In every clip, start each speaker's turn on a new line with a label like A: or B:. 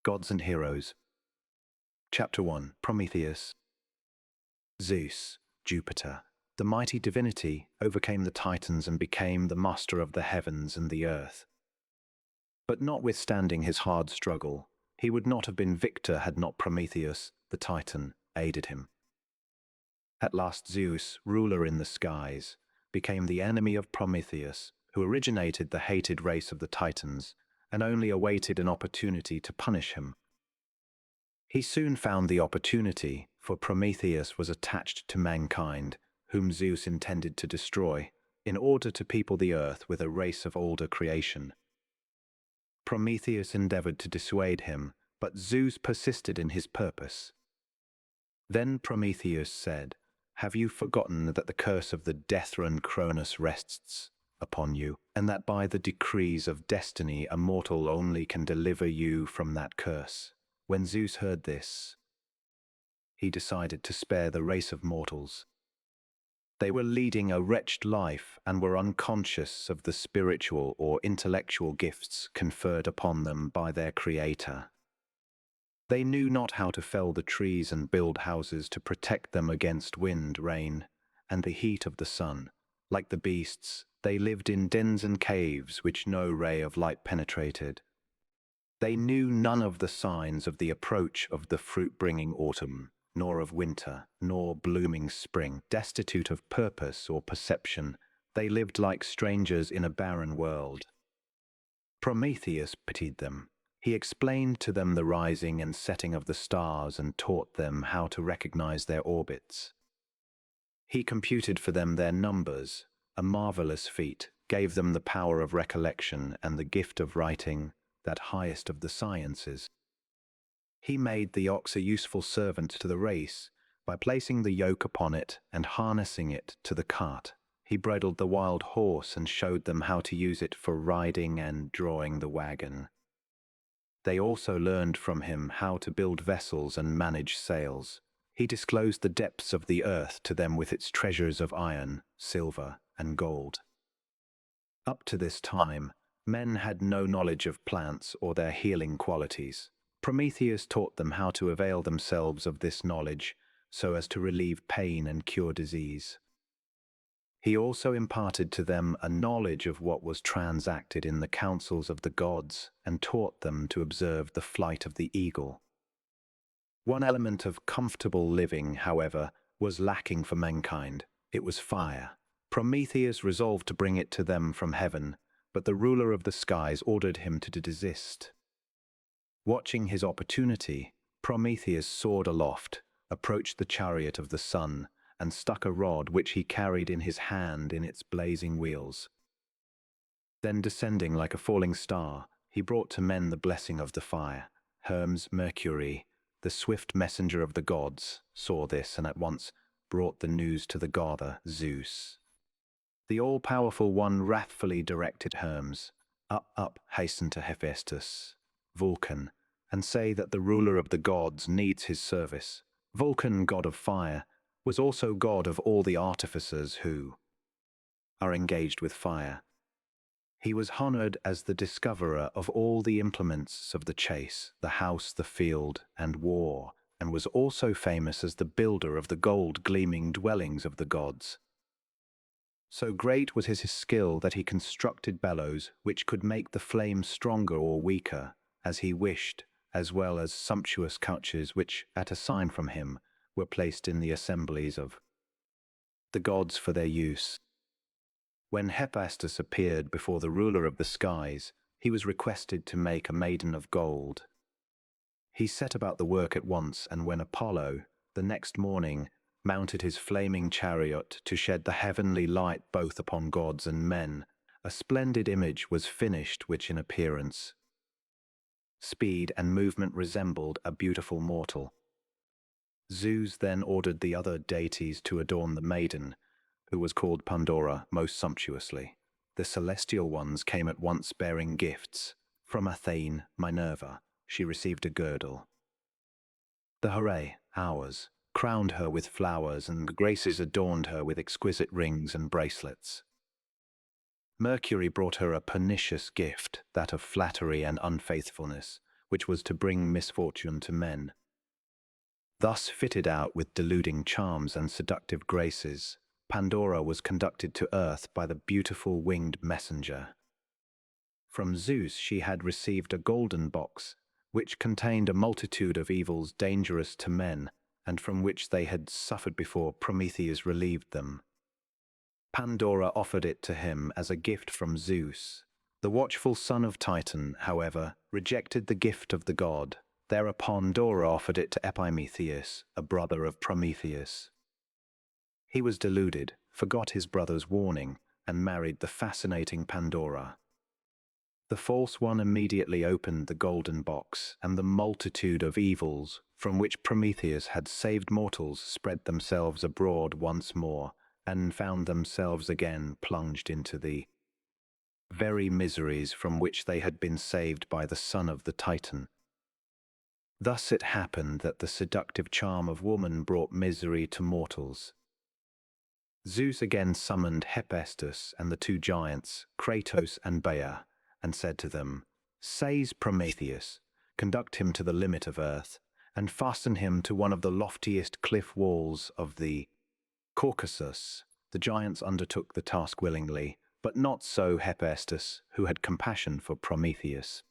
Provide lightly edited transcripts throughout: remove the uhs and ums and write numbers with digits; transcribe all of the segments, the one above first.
A: Gods and Heroes. Chapter 1. Prometheus. Zeus, Jupiter, the mighty divinity, overcame the Titans and became the master of the heavens and the earth. But notwithstanding his hard struggle, he would not have been victor had not Prometheus, the Titan, aided him. At last Zeus, ruler in the skies, became the enemy of Prometheus, who originated the hated race of the Titans, and only awaited an opportunity to punish him. He soon found the opportunity, for Prometheus was attached to mankind, whom Zeus intended to destroy, in order to people the earth with a race of older creation. Prometheus endeavored to dissuade him, but Zeus persisted in his purpose. Then Prometheus said, "Have you forgotten that the curse of the death-run Cronus rests upon you, and that by the decrees of destiny a mortal only can deliver you from that curse?" When Zeus heard this, he decided to spare the race of mortals. They were leading a wretched life and were unconscious of the spiritual or intellectual gifts conferred upon them by their Creator. They knew not how to fell the trees and build houses to protect them against wind, rain, and the heat of the sun. Like the beasts, they lived in dens and caves which no ray of light penetrated. They knew none of the signs of the approach of the fruit-bringing autumn, nor of winter, nor blooming spring. Destitute of purpose or perception, they lived like strangers in a barren world. Prometheus pitied them. He explained to them the rising and setting of the stars and taught them how to recognize their orbits. He computed for them their numbers, a marvelous feat, gave them the power of recollection and the gift of writing, that highest of the sciences. He made the ox a useful servant to the race by placing the yoke upon it and harnessing it to the cart. He bridled the wild horse and showed them how to use it for riding and drawing the wagon. They also learned from him how to build vessels and manage sails. He disclosed the depths of the earth to them with its treasures of iron, silver, and gold. Up to this time, men had no knowledge of plants or their healing qualities. Prometheus taught them how to avail themselves of this knowledge so as to relieve pain and cure disease. He also imparted to them a knowledge of what was transacted in the councils of the gods and taught them to observe the flight of the eagle. One element of comfortable living, however, was lacking for mankind. It was fire. Prometheus resolved to bring it to them from heaven, but the ruler of the skies ordered him to desist. Watching his opportunity, Prometheus soared aloft, approached the chariot of the sun, and stuck a rod which he carried in his hand in its blazing wheels. Then, descending like a falling star, he brought to men the blessing of the fire. Hermes, Mercury, the swift messenger of the gods, saw this and at once brought the news to the god Zeus. The all-powerful one wrathfully directed Hermes, Up, hasten to Hephaestus, Vulcan, and say that the ruler of the gods needs his service. Vulcan, god of fire, was also god of all the artificers who are engaged with fire. He was honored as the discoverer of all the implements of the chase, the house, the field, and war, and was also famous as the builder of the gold-gleaming dwellings of the gods. So great was his skill that he constructed bellows which could make the flame stronger or weaker, as he wished, as well as sumptuous couches which, at a sign from him, were placed in the assemblies of the gods for their use. When Hephaestus appeared before the ruler of the skies, he was requested to make a maiden of gold. He set about the work at once, and when Apollo, the next morning, mounted his flaming chariot to shed the heavenly light both upon gods and men, a splendid image was finished which in appearance, speed, and movement resembled a beautiful mortal. Zeus then ordered the other deities to adorn the maiden, who was called Pandora, most sumptuously. The celestial ones came at once bearing gifts. From Athene, Minerva, she received a girdle. The Herae, Hours, crowned her with flowers, and the Graces adorned her with exquisite rings and bracelets. Mercury brought her a pernicious gift, that of flattery and unfaithfulness, which was to bring misfortune to men. Thus fitted out with deluding charms and seductive graces, Pandora was conducted to earth by the beautiful winged messenger. From Zeus she had received a golden box, which contained a multitude of evils dangerous to men, and from which they had suffered before Prometheus relieved them. Pandora offered it to him as a gift from Zeus. The watchful son of Titan, however, rejected the gift of the god. Thereupon Pandora offered it to Prometheus, a brother of Prometheus. He was deluded, forgot his brother's warning, and married the fascinating Pandora. The false one immediately opened the golden box, and the multitude of evils from which Prometheus had saved mortals spread themselves abroad once more, and found themselves again plunged into the very miseries from which they had been saved by the son of the Titan. Thus it happened that the seductive charm of woman brought misery to mortals. Zeus again summoned Hephaestus and the two giants, Kratos and Baer, and said to them, "Seize Prometheus, conduct him to the limit of earth, and fasten him to one of the loftiest cliff walls of the Caucasus." The giants undertook the task willingly, but not so Hephaestus, who had compassion for Prometheus.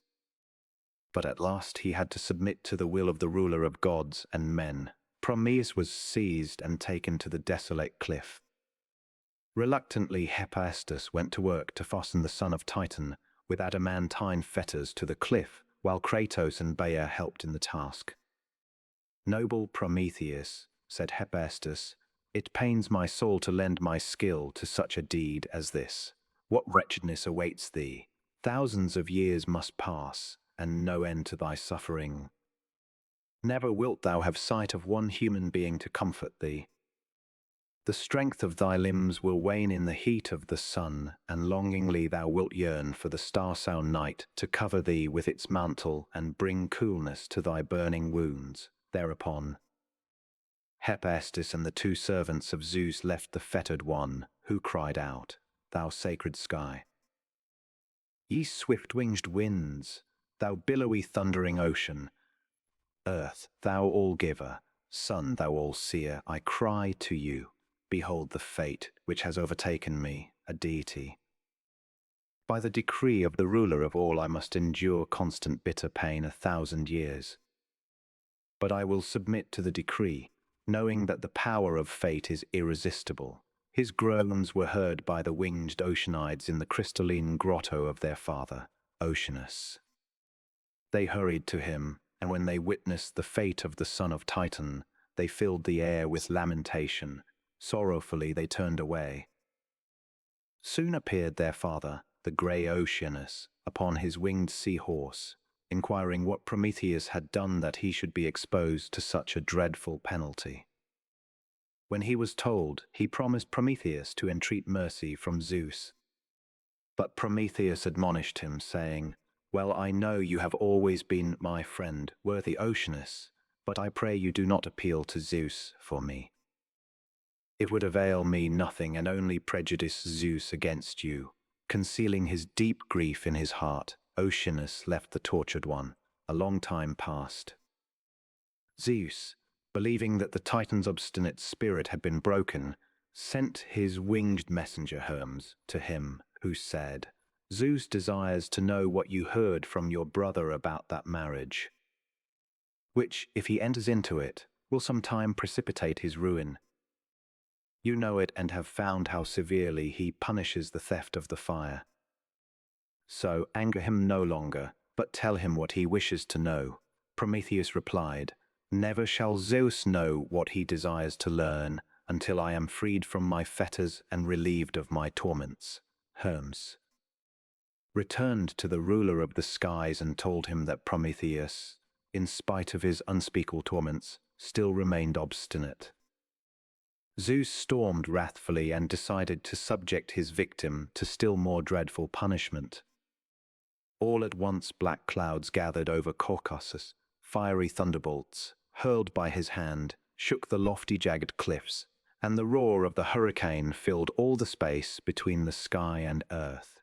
A: But at last he had to submit to the will of the ruler of gods and men. Prometheus was seized and taken to the desolate cliff. Reluctantly, Hephaestus went to work to fasten the son of Titan with adamantine fetters to the cliff, while Kratos and Baer helped in the task. "Noble Prometheus," said Hephaestus, "it pains my soul to lend my skill to such a deed as this. What wretchedness awaits thee? Thousands of years must pass, and no end to thy suffering. Never wilt thou have sight of one human being to comfort thee. The strength of thy limbs will wane in the heat of the sun, and longingly thou wilt yearn for the star-sown night to cover thee with its mantle and bring coolness to thy burning wounds." Thereupon, Hephaestus and the two servants of Zeus left the fettered one, who cried out, "Thou sacred sky! Ye swift-winged winds! Thou billowy thundering ocean! Earth, thou all-giver! Sun, thou all-seer! I cry to you, behold the fate which has overtaken me, a deity. By the decree of the ruler of all I must endure constant bitter pain 1,000 years. But I will submit to the decree, knowing that the power of fate is irresistible." His groans were heard by the winged Oceanides in the crystalline grotto of their father, Oceanus. They hurried to him, and when they witnessed the fate of the son of Titan, they filled the air with lamentation. Sorrowfully they turned away. Soon appeared their father, the grey Oceanus, upon his winged sea-horse, inquiring what Prometheus had done that he should be exposed to such a dreadful penalty. When he was told, he promised Prometheus to entreat mercy from Zeus. But Prometheus admonished him, saying, "Well, I know you have always been my friend, worthy Oceanus, but I pray you do not appeal to Zeus for me. It would avail me nothing and only prejudice Zeus against you." Concealing his deep grief in his heart, Oceanus left the tortured one. A long time passed. Zeus, believing that the Titan's obstinate spirit had been broken, sent his winged messenger Hermes to him, who said, "Zeus desires to know what you heard from your brother about that marriage, which, if he enters into it, will sometime precipitate his ruin. You know it and have found how severely he punishes the theft of the fire. So anger him no longer, but tell him what he wishes to know." Prometheus replied, "Never shall Zeus know what he desires to learn until I am freed from my fetters and relieved of my torments." Hermes returned to the ruler of the skies and told him that Prometheus, in spite of his unspeakable torments, still remained obstinate. Zeus stormed wrathfully and decided to subject his victim to still more dreadful punishment. All at once black clouds gathered over Caucasus. Fiery thunderbolts, hurled by his hand, shook the lofty jagged cliffs, and the roar of the hurricane filled all the space between the sky and earth.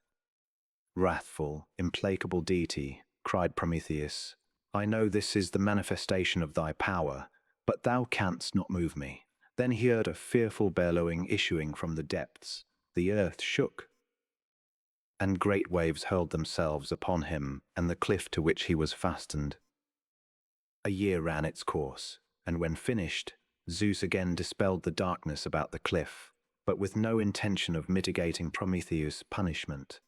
A: "Wrathful, implacable deity," cried Prometheus, I know this is the manifestation of thy power, but thou canst not move me." Then he heard a fearful bellowing issuing from the depths. The earth shook, and great waves hurled themselves upon him and the cliff to which he was fastened. A year ran its course, and when finished, Zeus again dispelled the darkness about the cliff, but with no intention of mitigating Prometheus' punishment.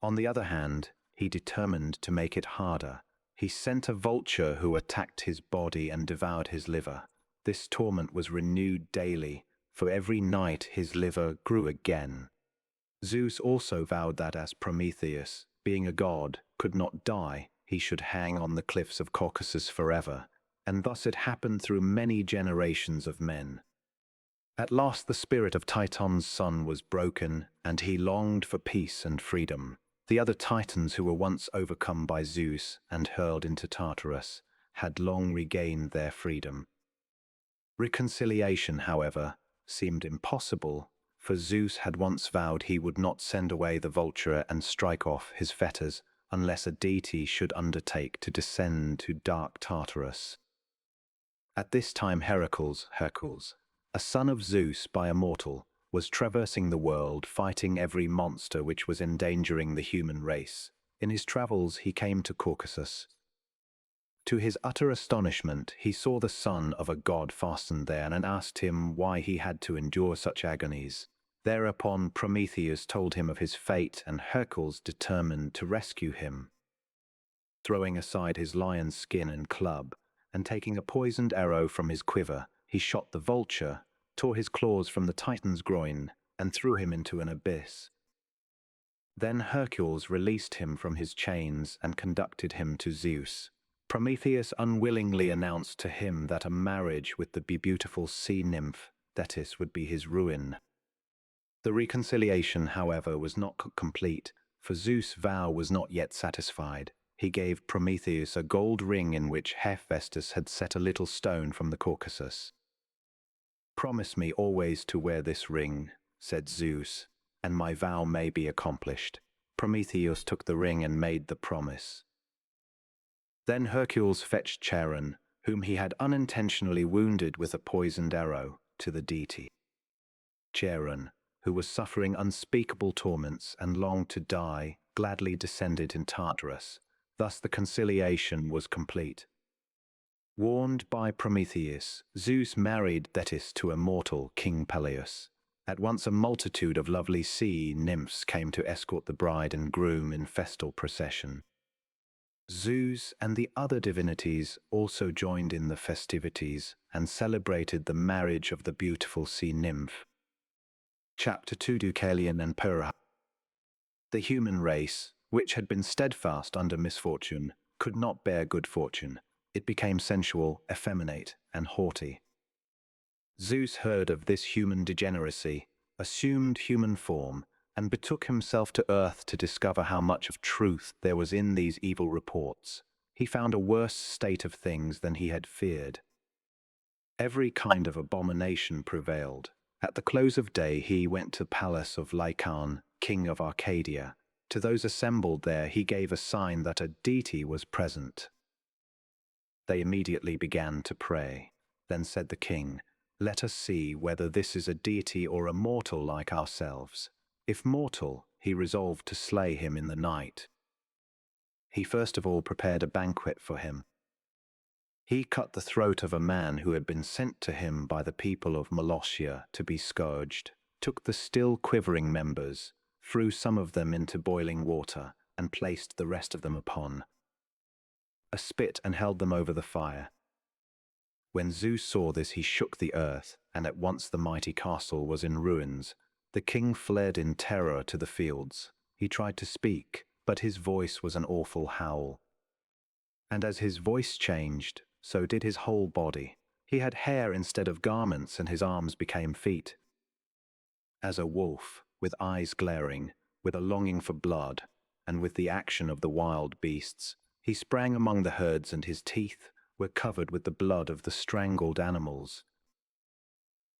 A: On the other hand, he determined to make it harder. He sent a vulture who attacked his body and devoured his liver. This torment was renewed daily, for every night his liver grew again. Zeus also vowed that as Prometheus, being a god, could not die, he should hang on the cliffs of Caucasus forever, and thus it happened through many generations of men. At last the spirit of Titan's son was broken, and he longed for peace and freedom. The other Titans who were once overcome by Zeus and hurled into Tartarus had long regained their freedom. Reconciliation, however, seemed impossible, for Zeus had once vowed he would not send away the vulture and strike off his fetters unless a deity should undertake to descend to dark Tartarus. At this time Heracles, a son of Zeus by a mortal, was traversing the world fighting every monster which was endangering the human race. In his travels he came to Caucasus. To his utter astonishment, he saw the son of a god fastened there and asked him why he had to endure such agonies. Thereupon Prometheus told him of his fate, and Hercules determined to rescue him. Throwing aside his lion's skin and club, and taking a poisoned arrow from his quiver, he shot the vulture, tore his claws from the Titan's groin, and threw him into an abyss. Then Hercules released him from his chains and conducted him to Zeus. Prometheus unwillingly announced to him that a marriage with the beautiful sea nymph Thetis would be his ruin. The reconciliation, however, was not complete, for Zeus' vow was not yet satisfied. He gave Prometheus a gold ring in which Hephaestus had set a little stone from the Caucasus. "Promise me always to wear this ring," said Zeus, "and my vow may be accomplished." Prometheus took the ring and made the promise. Then Hercules fetched Charon, whom he had unintentionally wounded with a poisoned arrow, to the deity. Charon, who was suffering unspeakable torments and longed to die, gladly descended in Tartarus. Thus the conciliation was complete. Warned by Prometheus, Zeus married Thetis to a mortal, King Peleus. At once a multitude of lovely sea nymphs came to escort the bride and groom in festal procession. Zeus and the other divinities also joined in the festivities and celebrated the marriage of the beautiful sea nymph. Chapter 2, Deucalion and Perseus. The human race, which had been steadfast under misfortune, could not bear good fortune. It became sensual, effeminate, and haughty. Zeus heard of this human degeneracy, assumed human form, and betook himself to earth to discover how much of truth there was in these evil reports. He found a worse state of things than he had feared. Every kind of abomination prevailed. At the close of day he went to the palace of Lycaon, king of Arcadia. To those assembled there he gave a sign that a deity was present. They immediately began to pray. Then said the king, "Let us see whether this is a deity or a mortal like ourselves." If mortal, he resolved to slay him in the night. He first of all prepared a banquet for him. He cut the throat of a man who had been sent to him by the people of Molosia to be scourged, took the still quivering members, threw some of them into boiling water, and placed the rest of them upon a spit and held them over the fire. When Zeus saw this, he shook the earth, and at once the mighty castle was in ruins. The king fled in terror to the fields. He tried to speak, but his voice was an awful howl. And as his voice changed, so did his whole body. He had hair instead of garments, and his arms became feet. As a wolf, with eyes glaring, with a longing for blood, and with the action of the wild beasts, he sprang among the herds, and his teeth were covered with the blood of the strangled animals.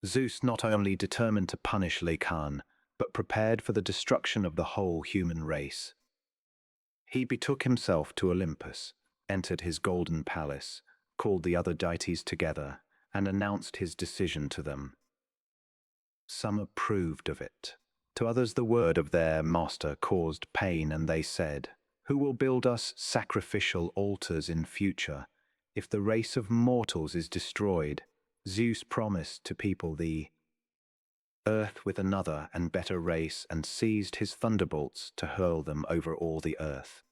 A: Zeus not only determined to punish Lycaon, but prepared for the destruction of the whole human race. He betook himself to Olympus, entered his golden palace, called the other deities together, and announced his decision to them. Some approved of it. To others the word of their master caused pain, and they said, "Who will build us sacrificial altars in future? If the race of mortals is destroyed, Zeus promised to people the earth with another and better race, and seized his thunderbolts to hurl them over all the earth.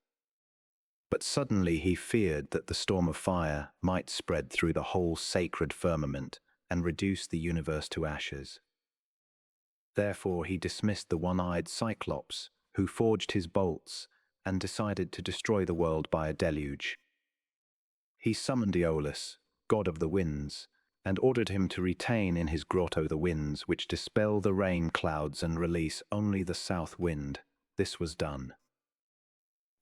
A: But suddenly he feared that the storm of fire might spread through the whole sacred firmament and reduce the universe to ashes. Therefore he dismissed the one-eyed Cyclops, who forged his bolts, and decided to destroy the world by a deluge. He summoned Aeolus, god of the winds, and ordered him to retain in his grotto the winds which dispel the rain clouds and release only the south wind. This was done.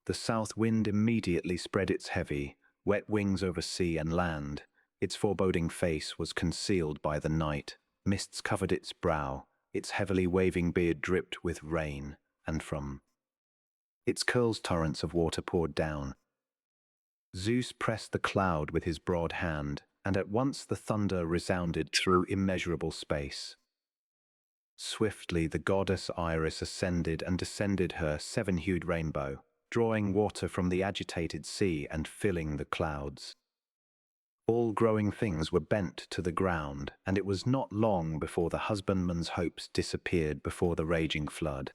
A: The south wind immediately spread its heavy, wet wings over sea and land. Its foreboding face was concealed by the night. Mists covered its brow. Its heavily waving beard dripped with rain, and from its curls torrents of water poured down. Zeus pressed the cloud with his broad hand, and at once the thunder resounded through immeasurable space. Swiftly the goddess Iris ascended and descended her seven-hued rainbow, drawing water from the agitated sea and filling the clouds. All growing things were bent to the ground, and it was not long before the husbandman's hopes disappeared before the raging flood.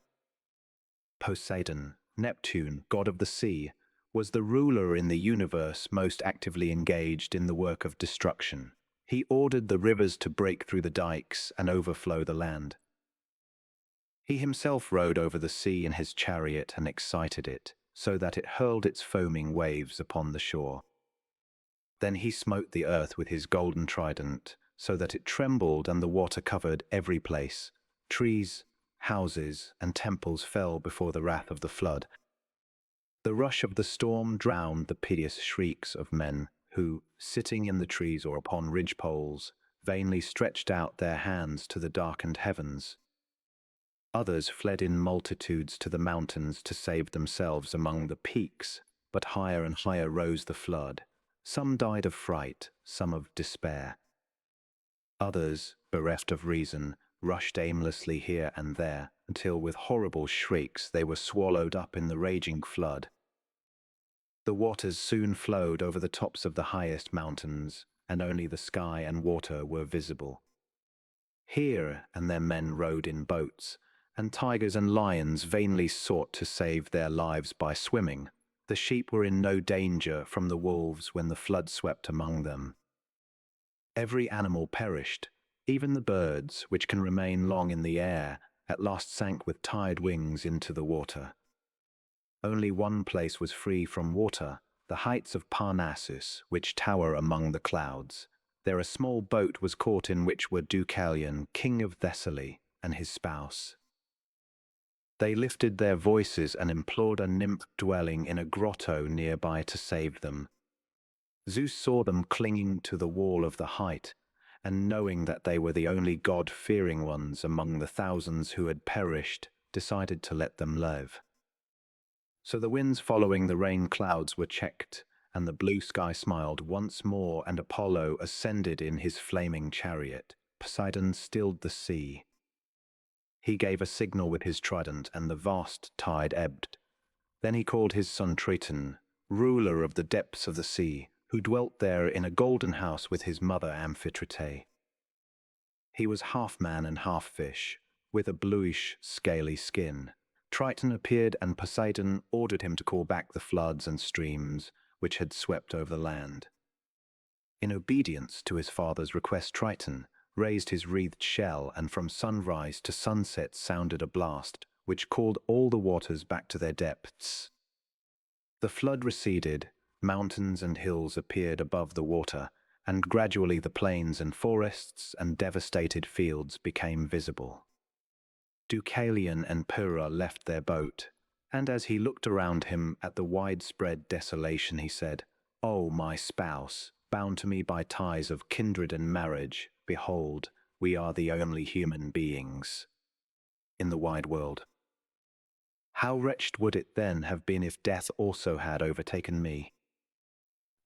A: Poseidon, Neptune, god of the sea, was the ruler in the universe most actively engaged in the work of destruction. He ordered the rivers to break through the dikes and overflow the land. He himself rode over the sea in his chariot and excited it, so that it hurled its foaming waves upon the shore. Then he smote the earth with his golden trident, so that it trembled and the water covered every place. Trees, houses, and temples fell before the wrath of the flood. The rush of the storm drowned the piteous shrieks of men who, sitting in the trees or upon ridge-poles, vainly stretched out their hands to the darkened heavens. Others fled in multitudes to the mountains to save themselves among the peaks, but higher and higher rose the flood. Some died of fright, some of despair. Others, bereft of reason, rushed aimlessly here and there, until with horrible shrieks they were swallowed up in the raging flood. The waters soon flowed over the tops of the highest mountains, and only the sky and water were visible. Here and there men rowed in boats, and tigers and lions vainly sought to save their lives by swimming. The sheep were in no danger from the wolves when the flood swept among them. Every animal perished. Even the birds, which can remain long in the air, at last sank with tired wings into the water. Only one place was free from water, the heights of Parnassus, which tower among the clouds. There a small boat was caught in which were Deucalion, king of Thessaly, and his spouse. They lifted their voices and implored a nymph dwelling in a grotto nearby to save them. Zeus saw them clinging to the wall of the height, and knowing that they were the only God-fearing ones among the thousands who had perished, decided to let them live. So the winds following the rain clouds were checked, and the blue sky smiled once more, and Apollo ascended in his flaming chariot. Poseidon stilled the sea. He gave a signal with his trident, and the vast tide ebbed. Then he called his son Triton, ruler of the depths of the sea, who dwelt there in a golden house with his mother Amphitrite. He was half man and half fish, with a bluish, scaly skin. Triton appeared, and Poseidon ordered him to call back the floods and streams which had swept over the land. In obedience to his father's request, Triton raised his wreathed shell, and from sunrise to sunset sounded a blast, which called all the waters back to their depths. The flood receded, mountains and hills appeared above the water, and gradually the plains and forests and devastated fields became visible. Deucalion and Pyrrha left their boat, and as he looked around him at the widespread desolation, he said, "O my spouse, bound to me by ties of kindred and marriage, behold, we are the only human beings in the wide world. How wretched would it then have been if death also had overtaken me?"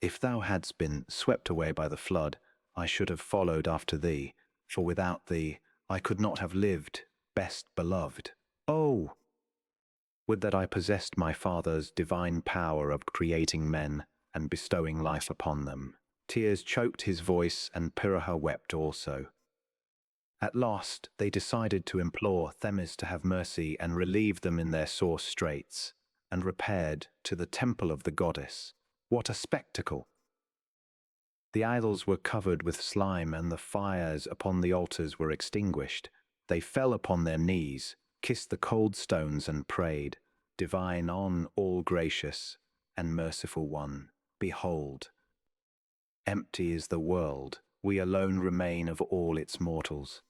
A: If thou hadst been swept away by the flood, I should have followed after thee, for without thee I could not have lived, best beloved. Oh! Would that I possessed my father's divine power of creating men and bestowing life upon them. Tears choked his voice, and Piraha wept also. At last they decided to implore Hermes to have mercy and relieve them in their sore straits, and repaired to the temple of the goddess. What a spectacle! The idols were covered with slime, and the fires upon the altars were extinguished. They fell upon their knees, kissed the cold stones, and prayed, "Divine on, all gracious and merciful one, behold, empty is the world, we alone remain of all its mortals.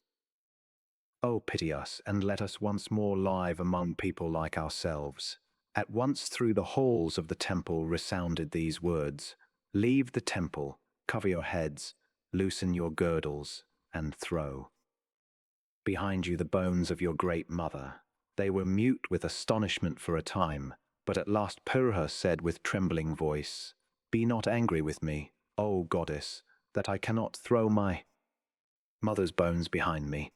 A: Oh, pity us, and let us once more live among people like ourselves." At once through the halls of the temple resounded these words, "Leave the temple, cover your heads, loosen your girdles, and throw behind you the bones of your great mother." They were mute with astonishment for a time, but at last Purha said with trembling voice, "Be not angry with me, O goddess, that I cannot throw my mother's bones behind me.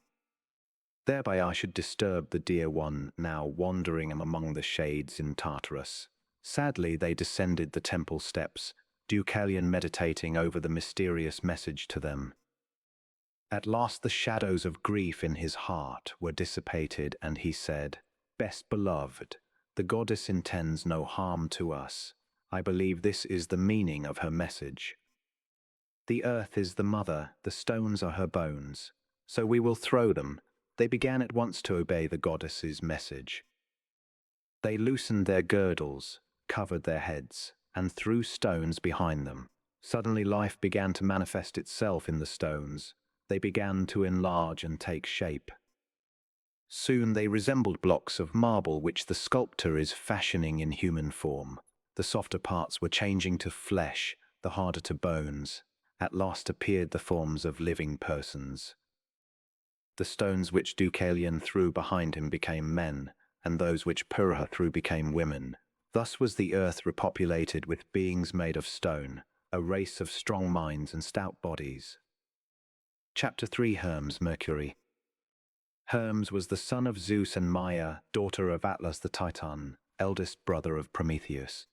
A: Thereby I should disturb the dear one now wandering among the shades in Tartarus." Sadly they descended the temple steps, Deucalion meditating over the mysterious message to them. At last the shadows of grief in his heart were dissipated, and he said, "Best beloved, the goddess intends no harm to us. I believe this is the meaning of her message. The earth is the mother, the stones are her bones, so we will throw them." They began at once to obey the goddess's message. They loosened their girdles, covered their heads, and threw stones behind them. Suddenly life began to manifest itself in the stones. They began to enlarge and take shape. Soon they resembled blocks of marble which the sculptor is fashioning in human form. The softer parts were changing to flesh, the harder to bones. At last appeared the forms of living persons. The stones which Deucalion threw behind him became men, and those which Purha threw became women. Thus was the earth repopulated with beings made of stone, a race of strong minds and stout bodies. Chapter 3. Hermes, Mercury. Hermes was the son of Zeus and Maia, daughter of Atlas the Titan, eldest brother of Prometheus.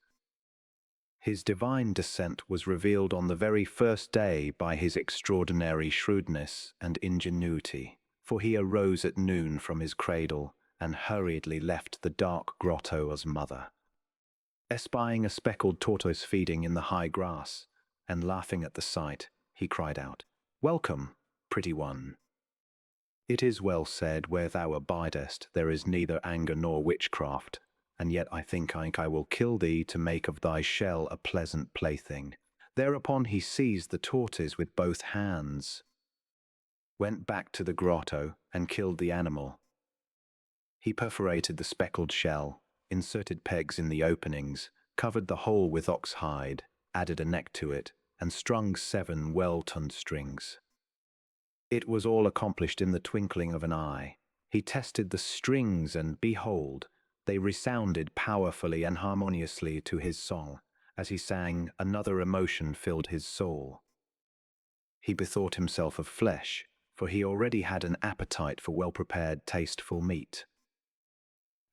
A: His divine descent was revealed on the very first day by his extraordinary shrewdness and ingenuity, for he arose at noon from his cradle and hurriedly left the dark grotto as mother. Espying a speckled tortoise feeding in the high grass, and laughing at the sight, he cried out, "Welcome, pretty one. It is well said, where thou abidest there is neither anger nor witchcraft, and yet I think I will kill thee to make of thy shell a pleasant plaything." Thereupon he seized the tortoise with both hands, went back to the grotto, and killed the animal. He perforated the speckled shell, inserted pegs in the openings, covered the hole with ox hide, added a neck to it, and strung 7 well-tuned strings. It was all accomplished in the twinkling of an eye. He tested the strings, and behold, they resounded powerfully and harmoniously to his song. As he sang, another emotion filled his soul. He bethought himself of flesh, for he already had an appetite for well-prepared, tasteful meat.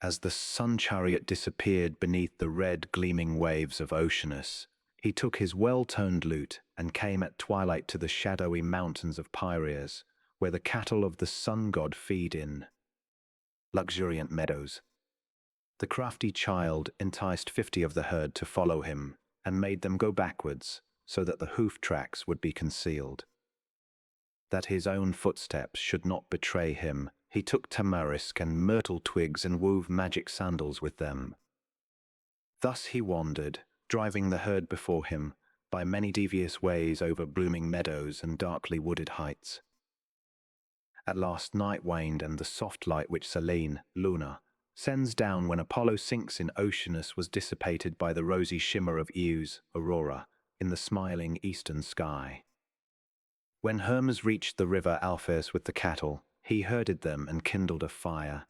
A: As the sun-chariot disappeared beneath the red gleaming waves of Oceanus, he took his well-toned lute and came at twilight to the shadowy mountains of Piraeus, where the cattle of the sun-god feed in luxuriant meadows. The crafty child enticed 50 of the herd to follow him and made them go backwards so that the hoof tracks would be concealed. That his own footsteps should not betray him, he took tamarisk and myrtle twigs and wove magic sandals with them. Thus he wandered, driving the herd before him, by many devious ways over blooming meadows and darkly wooded heights. At last night waned, and the soft light which Selene, Luna, sends down when Apollo sinks in Oceanus was dissipated by the rosy shimmer of Eos, Aurora, in the smiling eastern sky. When Hermes reached the river Alpheus with the cattle, he herded them and kindled a fire.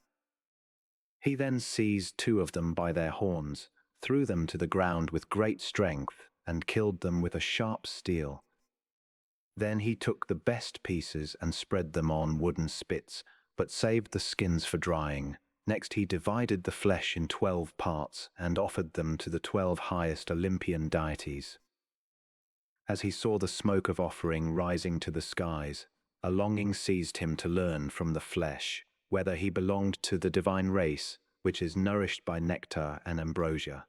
A: He then seized 2 of them by their horns, threw them to the ground with great strength, and killed them with a sharp steel. Then he took the best pieces and spread them on wooden spits, but saved the skins for drying. Next he divided the flesh in 12 parts and offered them to the 12 highest Olympian deities. As he saw the smoke of offering rising to the skies, a longing seized him to learn from the flesh whether he belonged to the divine race, which is nourished by nectar and ambrosia.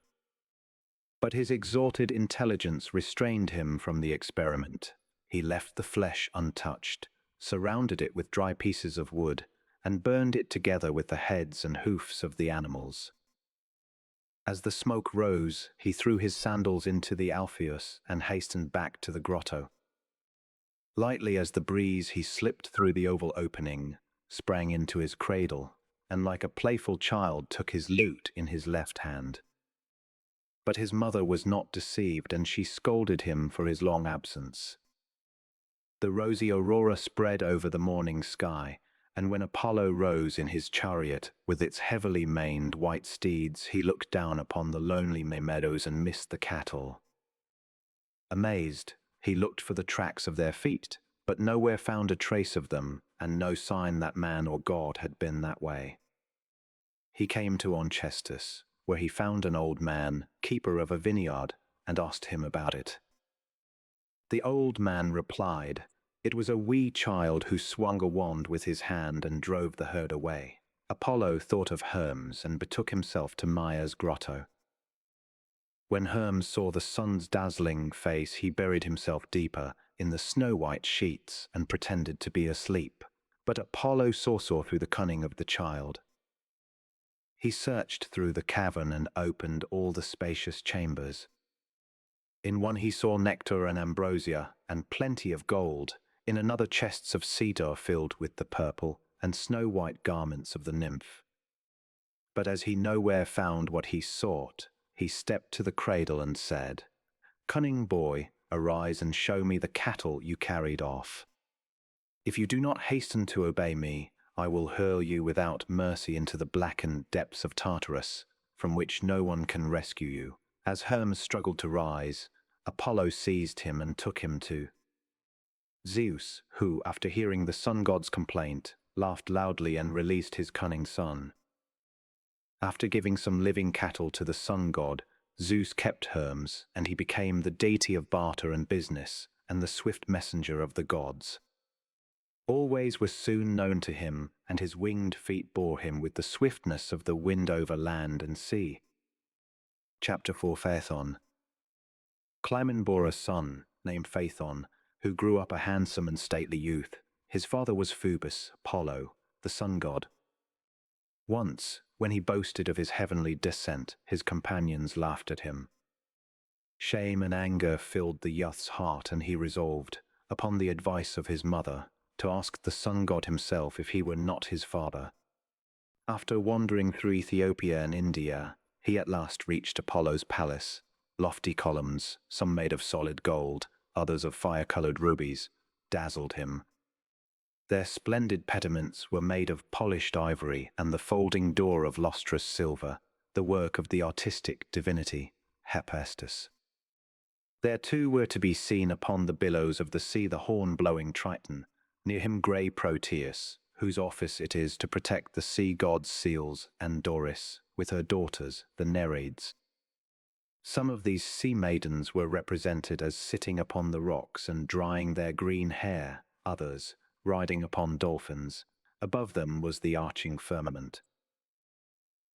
A: But his exalted intelligence restrained him from the experiment. He left the flesh untouched, surrounded it with dry pieces of wood, and burned it together with the heads and hoofs of the animals. As the smoke rose, he threw his sandals into the Alpheus and hastened back to the grotto. Lightly as the breeze, he slipped through the oval opening, sprang into his cradle, and like a playful child took his lute in his left hand. But his mother was not deceived, and she scolded him for his long absence. The rosy aurora spread over the morning sky, and when Apollo rose in his chariot with its heavily maned white steeds, he looked down upon the lonely meadows and missed the cattle. Amazed, he looked for the tracks of their feet, but nowhere found a trace of them, and no sign that man or god had been that way. He came to Onchestus, where he found an old man, keeper of a vineyard, and asked him about it. The old man replied, "It was a wee child who swung a wand with his hand and drove the herd away." Apollo thought of Hermes and betook himself to Maia's grotto. When Hermes saw the sun's dazzling face, he buried himself deeper in the snow-white sheets and pretended to be asleep. But Apollo saw through the cunning of the child. He searched through the cavern and opened all the spacious chambers. In one he saw nectar and ambrosia and plenty of gold, in another chests of cedar filled with the purple and snow-white garments of the nymph. But as he nowhere found what he sought, he stepped to the cradle and said, "Cunning boy, arise and show me the cattle you carried off. If you do not hasten to obey me, I will hurl you without mercy into the blackened depths of Tartarus, from which no one can rescue you." As Hermes struggled to rise, Apollo seized him and took him to Zeus, who, after hearing the sun god's complaint, laughed loudly and released his cunning son. After giving some living cattle to the sun god, Zeus kept Hermes, and he became the deity of barter and business, and the swift messenger of the gods. All ways were soon known to him, and his winged feet bore him with the swiftness of the wind over land and sea. Chapter 4. Phaethon. Climon bore a son, named Phaethon, who grew up a handsome and stately youth. His father was Phoebus, Apollo, the sun god. Once, when he boasted of his heavenly descent, his companions laughed at him. Shame and anger filled the youth's heart, and he resolved, upon the advice of his mother, to ask the sun god himself if he were not his father. After wandering through Ethiopia and India, he at last reached Apollo's palace. Lofty columns, some made of solid gold, others of fire-colored rubies, dazzled him. Their splendid pediments were made of polished ivory, and the folding door of lustrous silver, the work of the artistic divinity, Hephaestus. There too were to be seen upon the billows of the sea the horn-blowing Triton, near him grey Prometheus, whose office it is to protect the sea god's seals, and Doris, with her daughters, the Nereids. Some of these sea maidens were represented as sitting upon the rocks and drying their green hair, others riding upon dolphins. Above them was the arching firmament.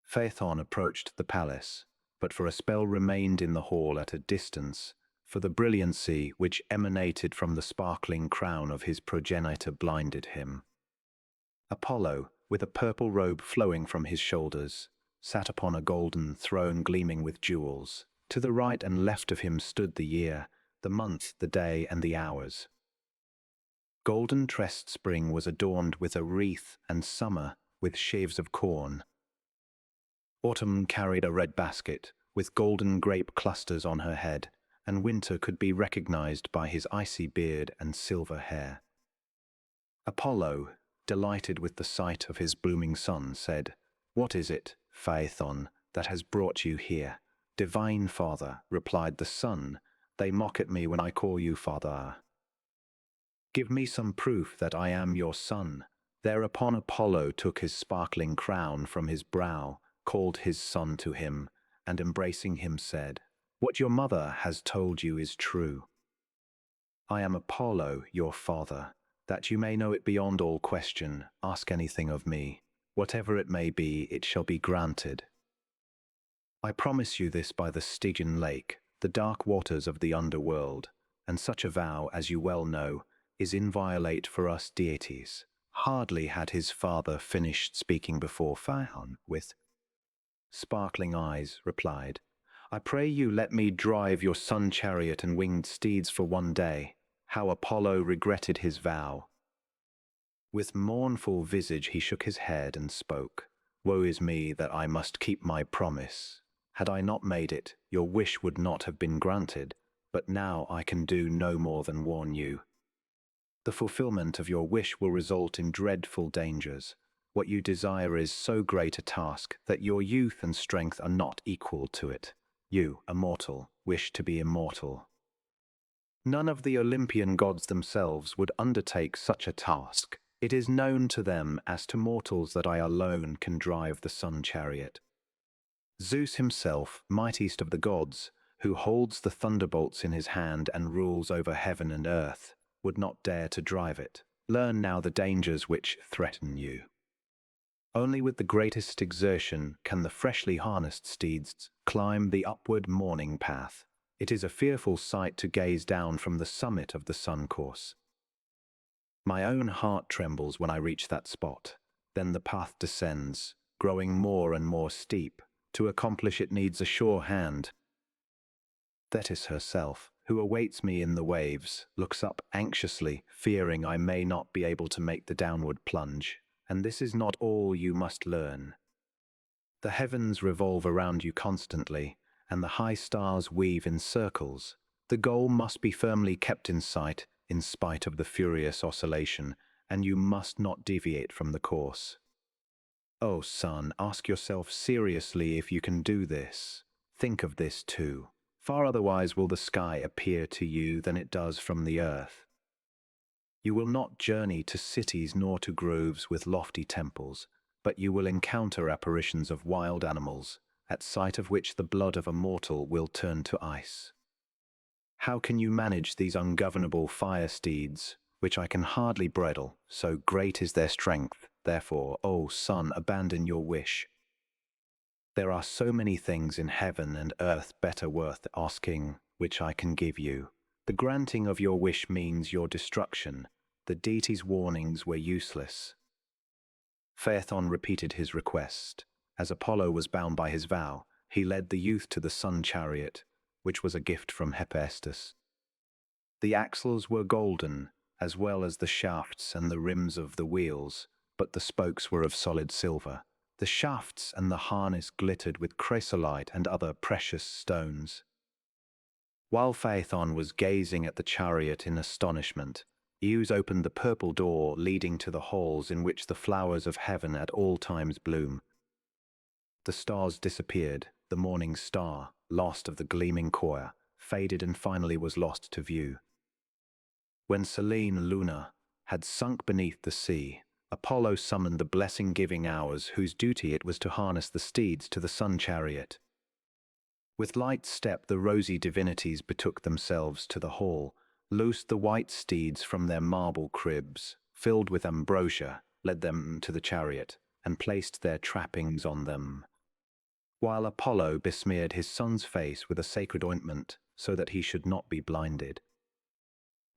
A: Phaethon approached the palace, but for a spell remained in the hall at a distance, for the brilliancy which emanated from the sparkling crown of his progenitor blinded him. Apollo, with a purple robe flowing from his shoulders, sat upon a golden throne gleaming with jewels. To the right and left of him stood the year, the month, the day, and the hours. Golden-tressed spring was adorned with a wreath, and summer with sheaves of corn. Autumn carried a red basket, with golden grape clusters on her head, and winter could be recognized by his icy beard and silver hair. Apollo, delighted with the sight of his blooming son, said, "What is it, Phaethon, that has brought you here?" "Divine father," replied the son, They mock at me when I call you father. Give me some proof that I am your son." Thereupon Apollo took his sparkling crown from his brow, called his son to him, and embracing him said, "What your mother has told you is true. I am Apollo, your father. That you may know it beyond all question, ask anything of me. Whatever it may be, it shall be granted. I promise you this by the Stygian lake, the dark waters of the underworld, and such a vow, as you well know, is inviolate for us deities." Hardly had his father finished speaking before Phaon, with sparkling eyes, replied, "I pray you let me drive your sun chariot and winged steeds for one day." How Apollo regretted his vow. With mournful visage he shook his head and spoke, "Woe is me that I must keep my promise. Had I not made it, your wish would not have been granted, but now I can do no more than warn you. The fulfillment of your wish will result in dreadful dangers. What you desire is so great a task that your youth and strength are not equal to it. You, a mortal, wish to be immortal. None of the Olympian gods themselves would undertake such a task. It is known to them as to mortals that I alone can drive the sun chariot. Zeus himself, mightiest of the gods, who holds the thunderbolts in his hand and rules over heaven and earth, would not dare to drive it. Learn now the dangers which threaten you. Only with the greatest exertion can the freshly harnessed steeds climb the upward morning path. It is a fearful sight to gaze down from the summit of the sun course. My own heart trembles when I reach that spot. Then the path descends, growing more and more steep. To accomplish it needs a sure hand. Thetis herself, who awaits me in the waves, looks up anxiously, fearing I may not be able to make the downward plunge. And this is not all you must learn. The heavens revolve around you constantly, and the high stars weave in circles. The goal must be firmly kept in sight, in spite of the furious oscillation, and you must not deviate from the course. Oh, son, ask yourself seriously if you can do this. Think of this too. Far otherwise will the sky appear to you than it does from the earth. You will not journey to cities nor to groves with lofty temples, but you will encounter apparitions of wild animals, at sight of which the blood of a mortal will turn to ice. How can you manage these ungovernable fire steeds, which I can hardly bridle, so great is their strength? Therefore, O son, abandon your wish. There are so many things in heaven and earth better worth asking, which I can give you. The granting of your wish means your destruction. The deity's warnings were useless. Phaethon repeated his request. As Apollo was bound by his vow, he led the youth to the sun chariot, which was a gift from Hephaestus. The axles were golden, as well as the shafts and the rims of the wheels, but the spokes were of solid silver. The shafts and the harness glittered with chrysolite and other precious stones. While Phaethon was gazing at the chariot in astonishment, Zeus opened the purple door leading to the halls in which the flowers of heaven at all times bloom. The stars disappeared. The morning star, last of the gleaming choir, faded and finally was lost to view. When Selene Luna had sunk beneath the sea, Apollo summoned the blessing-giving hours whose duty it was to harness the steeds to the sun chariot. With light step the rosy divinities betook themselves to the hall, loosed the white steeds from their marble cribs, filled with ambrosia, led them to the chariot, and placed their trappings on them, while Apollo besmeared his son's face with a sacred ointment so that he should not be blinded.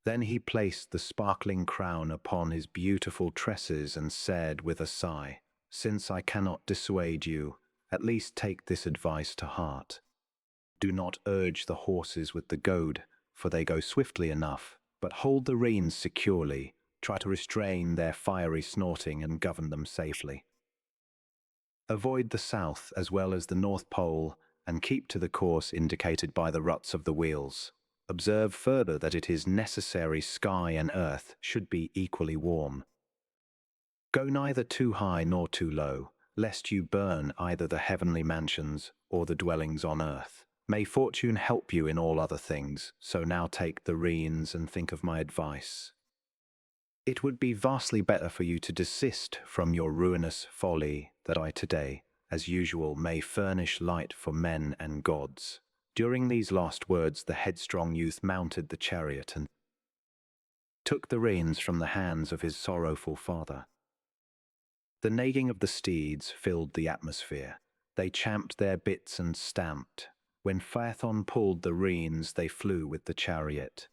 A: Then he placed the sparkling crown upon his beautiful tresses and said with a sigh, "Since I cannot dissuade you, at least take this advice to heart. Do not urge the horses with the goad, for they go swiftly enough, but hold the reins securely, try to restrain their fiery snorting and govern them safely. Avoid the south as well as the north pole, and keep to the course indicated by the ruts of the wheels. Observe further that it is necessary sky and earth should be equally warm. Go neither too high nor too low, lest you burn either the heavenly mansions or the dwellings on earth. May fortune help you in all other things, so now take the reins and think of my advice. It would be vastly better for you to desist from your ruinous folly, that I today, as usual, may furnish light for men and gods." During these last words, the headstrong youth mounted the chariot and took the reins from the hands of his sorrowful father. The neighing of the steeds filled the atmosphere. They champed their bits and stamped. When Phaethon pulled the reins, they flew with the chariot.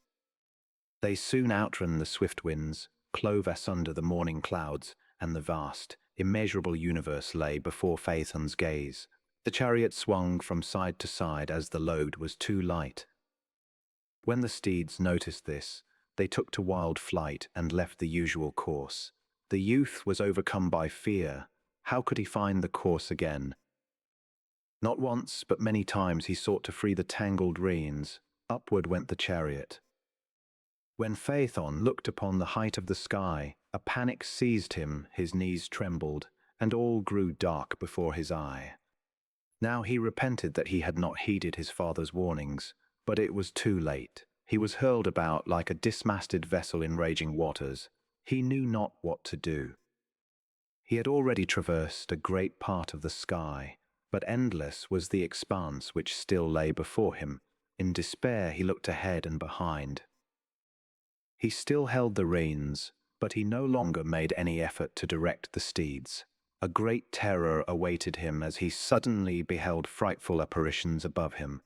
A: They soon outran the swift winds, clove asunder the morning clouds, and the vast, immeasurable universe lay before Phaethon's gaze. The chariot swung from side to side as the load was too light. When the steeds noticed this, they took to wild flight and left the usual course. The youth was overcome by fear. How could he find the course again? Not once, but many times he sought to free the tangled reins. Upward went the chariot. When Phaethon looked upon the height of the sky, a panic seized him, his knees trembled, and all grew dark before his eye. Now he repented that he had not heeded his father's warnings, but it was too late. He was hurled about like a dismasted vessel in raging waters. He knew not what to do. He had already traversed a great part of the sky, but endless was the expanse which still lay before him. In despair he looked ahead and behind. He still held the reins, but he no longer made any effort to direct the steeds. A great terror awaited him as he suddenly beheld frightful apparitions above him.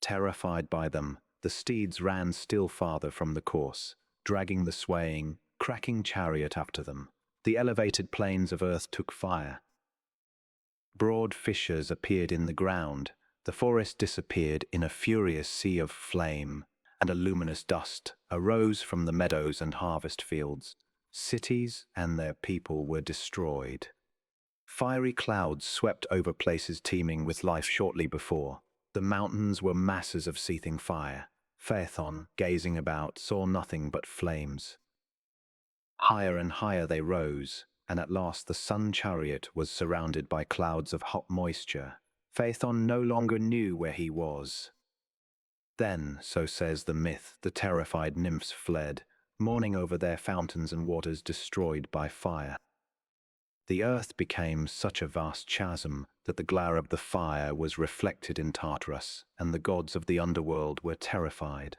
A: Terrified by them, the steeds ran still farther from the course, dragging the swaying, cracking chariot after them. The elevated plains of earth took fire. Broad fissures appeared in the ground, the forest disappeared in a furious sea of flame, and a luminous dust arose from the meadows and harvest fields. Cities and their people were destroyed. Fiery clouds swept over places teeming with life shortly before. The mountains were masses of seething fire. Phaethon, gazing about, saw nothing but flames. Higher and higher they rose, and at last the sun chariot was surrounded by clouds of hot moisture. Phaethon no longer knew where he was. Then, so says the myth, the terrified nymphs fled, mourning over their fountains and waters destroyed by fire. The earth became such a vast chasm that the glare of the fire was reflected in Tartarus, and the gods of the underworld were terrified.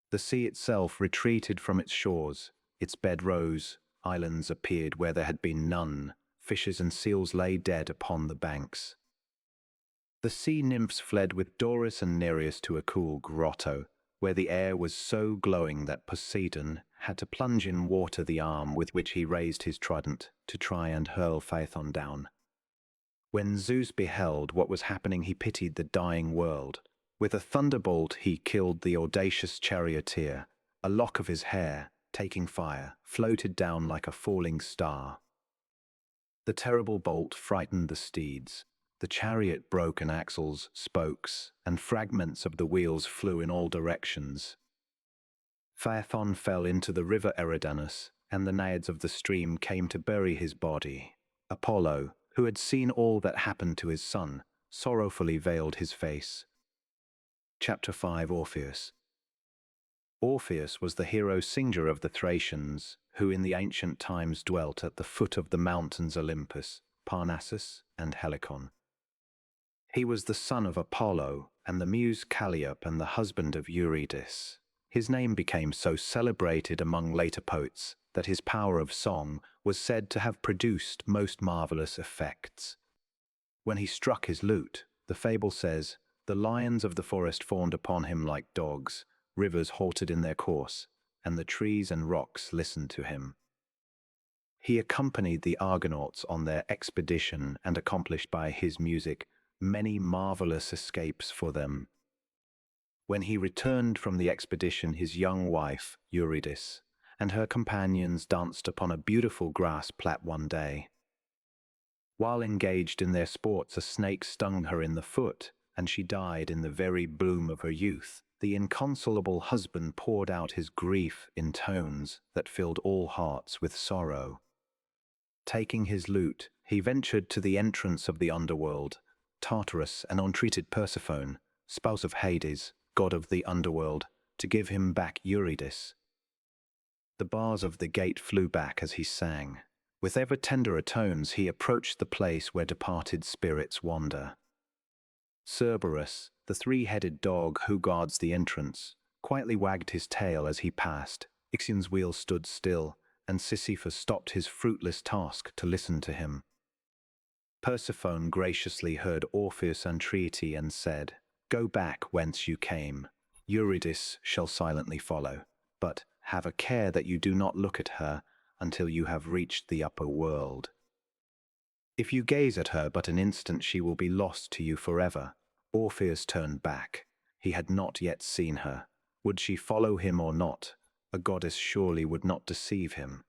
A: The sea itself retreated from its shores, its bed rose, islands appeared where there had been none, fishes and seals lay dead upon the banks. The sea nymphs fled with Doris and Nereus to a cool grotto, where the air was so glowing that Poseidon had to plunge in water the arm with which he raised his trident to try and hurl Phaethon down. When Zeus beheld what was happening, he pitied the dying world. With a thunderbolt he killed the audacious charioteer. A lock of his hair, taking fire, floated down like a falling star. The terrible bolt frightened the steeds. The chariot broke an axles, spokes, and fragments of the wheels flew in all directions. Phaethon fell into the river Eridanus, and the naiads of the stream came to bury his body. Apollo, who had seen all that happened to his son, sorrowfully veiled his face. Chapter 5. Orpheus. Orpheus was the hero singer of the Thracians, who in the ancient times dwelt at the foot of the mountains Olympus, Parnassus, and Helicon. He was the son of Apollo and the muse Calliope and the husband of Eurydice. His name became so celebrated among later poets that his power of song was said to have produced most marvelous effects. When he struck his lute, the fable says, the lions of the forest fawned upon him like dogs, rivers halted in their course, and the trees and rocks listened to him. He accompanied the Argonauts on their expedition and accomplished by his music many marvelous escapes for them. When he returned from the expedition, his young wife, Eurydice, and her companions danced upon a beautiful grass plat one day. While engaged in their sports, a snake stung her in the foot, and she died in the very bloom of her youth. The inconsolable husband poured out his grief in tones that filled all hearts with sorrow. Taking his lute, he ventured to the entrance of the underworld, Tartarus and entreated Persephone, spouse of Hades, god of the underworld, to give him back Eurydice. The bars of the gate flew back as he sang. With ever tenderer tones he approached the place where departed spirits wander. Cerberus, the three-headed dog who guards the entrance, quietly wagged his tail as he passed. Ixion's wheel stood still, and Sisyphus stopped his fruitless task to listen to him. Persephone graciously heard Orpheus' entreaty and said, "Go back whence you came. Eurydice shall silently follow, but have a care that you do not look at her until you have reached the upper world. If you gaze at her but an instant, she will be lost to you forever." Orpheus turned back. He had not yet seen her. Would she follow him or not? A goddess surely would not deceive him.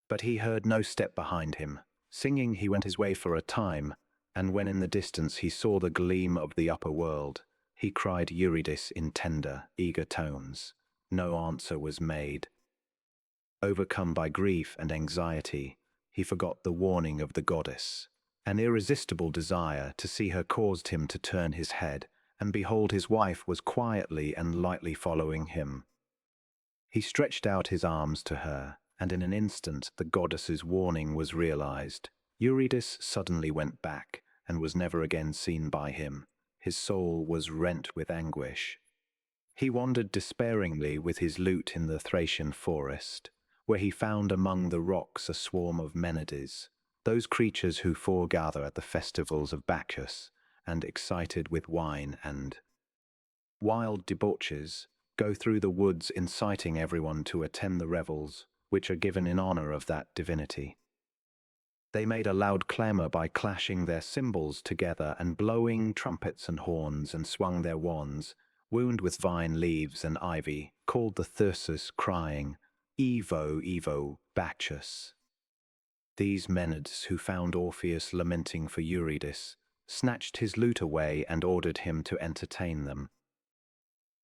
A: But he heard no step behind him. Singing, he went his way for a time, and when in the distance he saw the gleam of the upper world, he cried Eurydice in tender, eager tones. No answer was made. Overcome by grief and anxiety, he forgot the warning of the goddess. An irresistible desire to see her caused him to turn his head, and behold, his wife was quietly and lightly following him. He stretched out his arms to her, and in an instant the goddess's warning was realized. Eurydice suddenly went back, and was never again seen by him. His soul was rent with anguish. He wandered despairingly with his lute in the Thracian forest, where he found among the rocks a swarm of Menides, those creatures who foregather at the festivals of Bacchus, and, excited with wine and wild debauches, go through the woods inciting everyone to attend the revels, which are given in honor of that divinity. They made a loud clamor by clashing their cymbals together and blowing trumpets and horns, and swung their wands, wound with vine leaves and ivy, called the thyrsus, crying, "Evo, Evo, Bacchus." These Menids, who found Orpheus lamenting for Eurydice, snatched his lute away and ordered him to entertain them.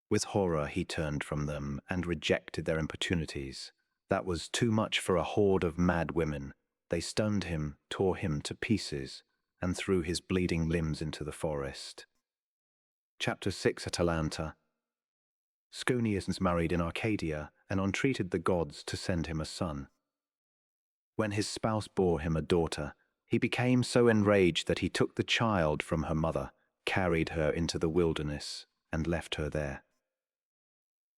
A: With horror he turned from them and rejected their importunities. That was too much for a horde of mad women. They stunned him, tore him to pieces, and threw his bleeding limbs into the forest. Chapter 6. Atalanta. Sconius married in Arcadia and entreated the gods to send him a son. When his spouse bore him a daughter, he became so enraged that he took the child from her mother, carried her into the wilderness, and left her there.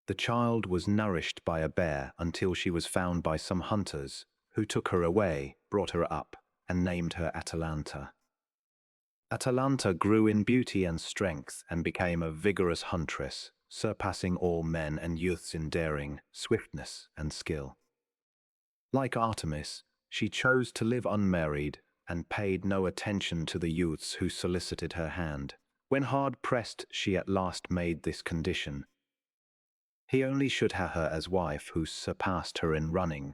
A: The child was nourished by a bear until she was found by some hunters, who took her away, brought her up, and named her Atalanta. Atalanta grew in beauty and strength and became a vigorous huntress, surpassing all men and youths in daring, swiftness, and skill. Like Artemis, she chose to live unmarried and paid no attention to the youths who solicited her hand. When hard pressed, she at last made this condition: he only should have her as wife who surpassed her in running,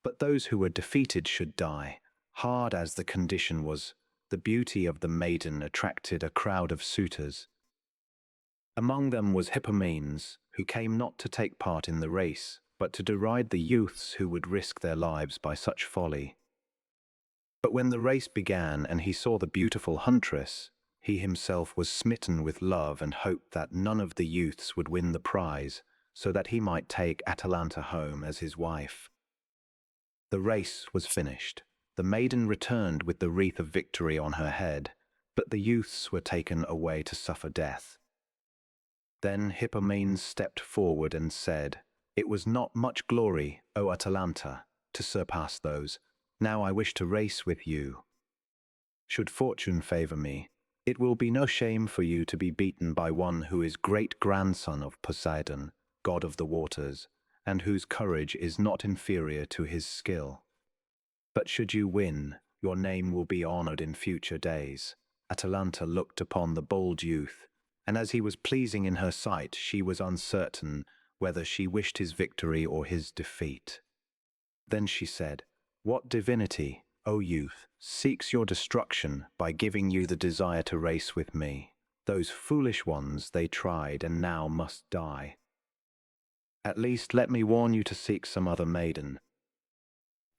A: but those who were defeated should die. Hard as the condition was, the beauty of the maiden attracted a crowd of suitors. Among them was Hippomenes, who came not to take part in the race, but to deride the youths who would risk their lives by such folly. But when the race began and he saw the beautiful huntress, he himself was smitten with love and hoped that none of the youths would win the prize, so that he might take Atalanta home as his wife. The race was finished. The maiden returned with the wreath of victory on her head, but the youths were taken away to suffer death. Then Hippomenes stepped forward and said, "It was not much glory, O Atalanta, to surpass those. Now I wish to race with you. Should fortune favor me, it will be no shame for you to be beaten by one who is great-grandson of Poseidon, god of the waters, and whose courage is not inferior to his skill. But should you win, your name will be honored in future days." Atalanta looked upon the bold youth, and as he was pleasing in her sight, she was uncertain whether she wished his victory or his defeat. Then she said, "What divinity, O youth, seeks your destruction by giving you the desire to race with me? Those foolish ones, they tried and now must die. At least let me warn you to seek some other maiden."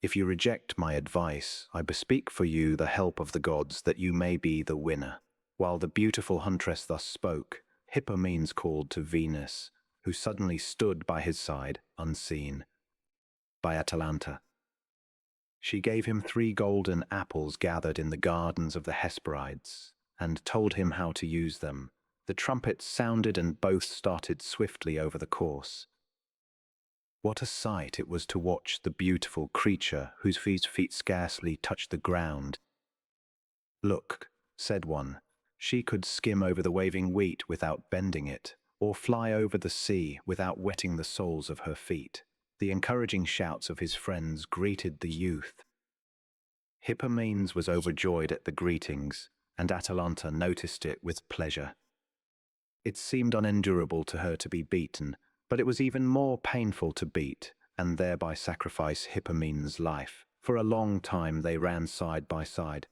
A: If you reject my advice, I bespeak for you the help of the gods that you may be the winner." While the beautiful huntress thus spoke, Hippomenes called to Venus, who suddenly stood by his side, unseen by Atalanta. She gave him 3 golden apples gathered in the gardens of the Hesperides, and told him how to use them. The trumpets sounded and both started swiftly over the course. What a sight it was to watch the beautiful creature whose feet scarcely touched the ground. "Look," said one, "she could skim over the waving wheat without bending it, or fly over the sea without wetting the soles of her feet." The encouraging shouts of his friends greeted the youth. Hippomenes was overjoyed at the greetings, and Atalanta noticed it with pleasure. It seemed unendurable to her to be beaten, but it was even more painful to beat, and thereby sacrifice Hippomenes' life. For a long time they ran side by side.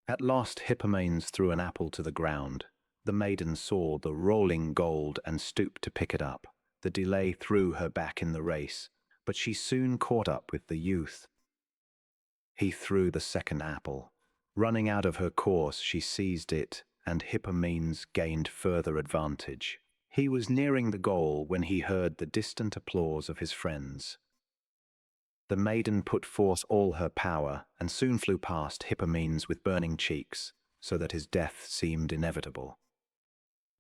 A: At last Hippomenes threw an apple to the ground. The maiden saw the rolling gold and stooped to pick it up. The delay threw her back in the race, but she soon caught up with the youth. He threw the second apple. Running out of her course, she seized it, and Hippomenes gained further advantage. He was nearing the goal when he heard the distant applause of his friends. The maiden put forth all her power and soon flew past Hippomenes with burning cheeks, so that his death seemed inevitable.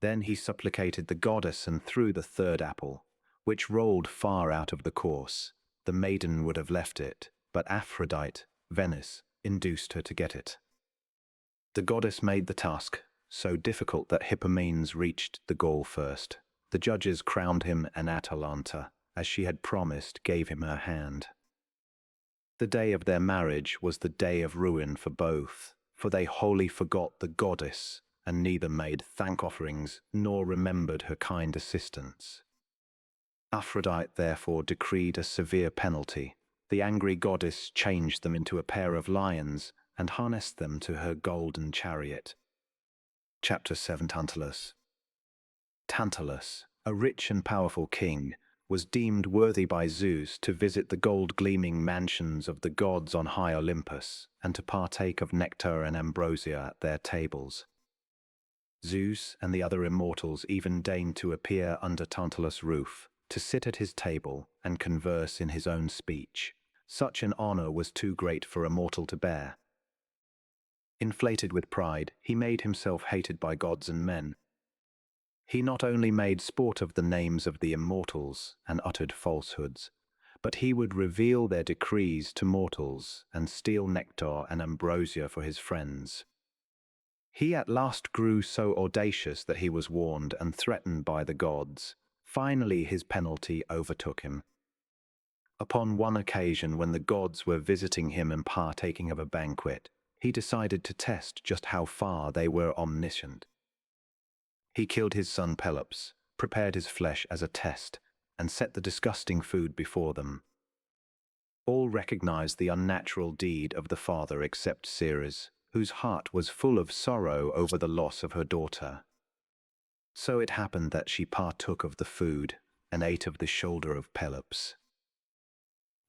A: Then he supplicated the goddess and threw the third apple, which rolled far out of the course. The maiden would have left it, but Aphrodite, Venus, induced her to get it. The goddess made the task so difficult that Hippomenes reached the goal first. The judges crowned him, and Atalanta, as she had promised, gave him her hand. The day of their marriage was the day of ruin for both, for they wholly forgot the goddess, and neither made thank offerings nor remembered her kind assistance. Aphrodite therefore decreed a severe penalty. The angry goddess changed them into a pair of lions and harnessed them to her golden chariot. Chapter 7. Tantalus. Tantalus, a rich and powerful king, was deemed worthy by Zeus to visit the gold-gleaming mansions of the gods on high Olympus and to partake of nectar and ambrosia at their tables. Zeus and the other immortals even deigned to appear under Tantalus' roof, to sit at his table and converse in his own speech. Such an honor was too great for a mortal to bear. Inflated with pride, he made himself hated by gods and men. He not only made sport of the names of the immortals and uttered falsehoods, but he would reveal their decrees to mortals and steal nectar and ambrosia for his friends. He at last grew so audacious that he was warned and threatened by the gods. Finally, his penalty overtook him. Upon one occasion, when the gods were visiting him and partaking of a banquet, he decided to test just how far they were omniscient. He killed his son Pelops, prepared his flesh as a test, and set the disgusting food before them. All recognized the unnatural deed of the father except Ceres, whose heart was full of sorrow over the loss of her daughter. So it happened that she partook of the food and ate of the shoulder of Pelops.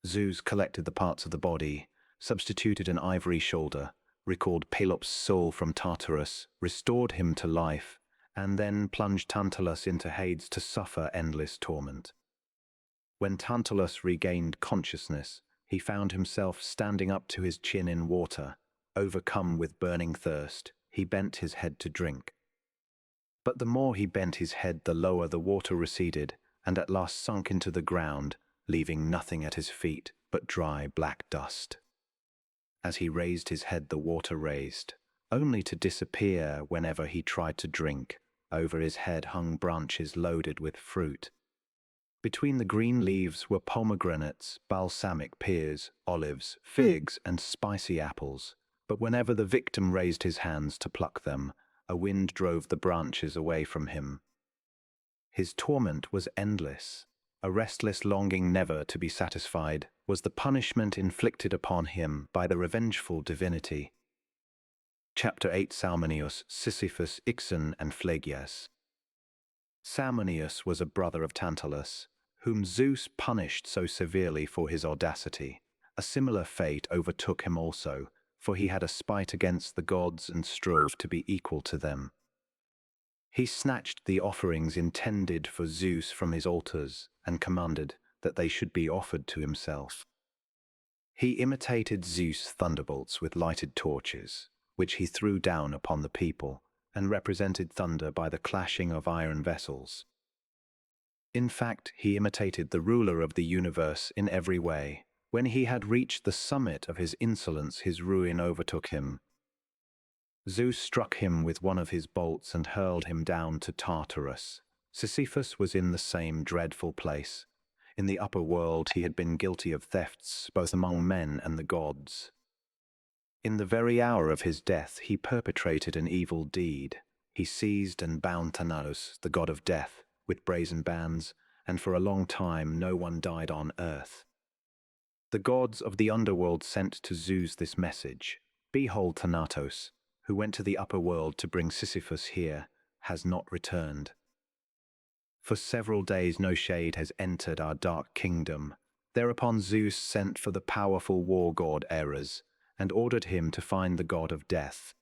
A: Zeus collected the parts of the body, substituted an ivory shoulder, recalled Pelops' soul from Tartarus, restored him to life, and then plunged Tantalus into Hades to suffer endless torment. When Tantalus regained consciousness, he found himself standing up to his chin in water. Overcome with burning thirst, he bent his head to drink. But the more he bent his head, the lower the water receded, and at last sunk into the ground, leaving nothing at his feet but dry black dust. As he raised his head, the water raised, only to disappear whenever he tried to drink. Over his head hung branches loaded with fruit. Between the green leaves were pomegranates, balsamic pears, olives, figs, and spicy apples. But whenever the victim raised his hands to pluck them, a wind drove the branches away from him. His torment was endless. A restless longing never to be satisfied was the punishment inflicted upon him by the revengeful divinity. Chapter 8. Salmoneus, Sisyphus, Ixion, and Phlegyas. Salmoneus was a brother of Tantalus, whom Zeus punished so severely for his audacity. A similar fate overtook him also, for he had a spite against the gods and strove to be equal to them. He snatched the offerings intended for Zeus from his altars and commanded that they should be offered to himself. He imitated Zeus' thunderbolts with lighted torches, which he threw down upon the people, and represented thunder by the clashing of iron vessels. In fact, he imitated the ruler of the universe in every way. When he had reached the summit of his insolence, his ruin overtook him. Zeus struck him with one of his bolts and hurled him down to Tartarus. Sisyphus was in the same dreadful place. In the upper world he had been guilty of thefts both among men and the gods. In the very hour of his death he perpetrated an evil deed. He seized and bound Thanatos, the god of death, with brazen bands, and for a long time no one died on earth. The gods of the underworld sent to Zeus this message: "Behold, Thanatos, who went to the upper world to bring Sisyphus here, has not returned. For several days no shade has entered our dark kingdom." Thereupon Zeus sent for the powerful war god Hermes and ordered him to find the god of death.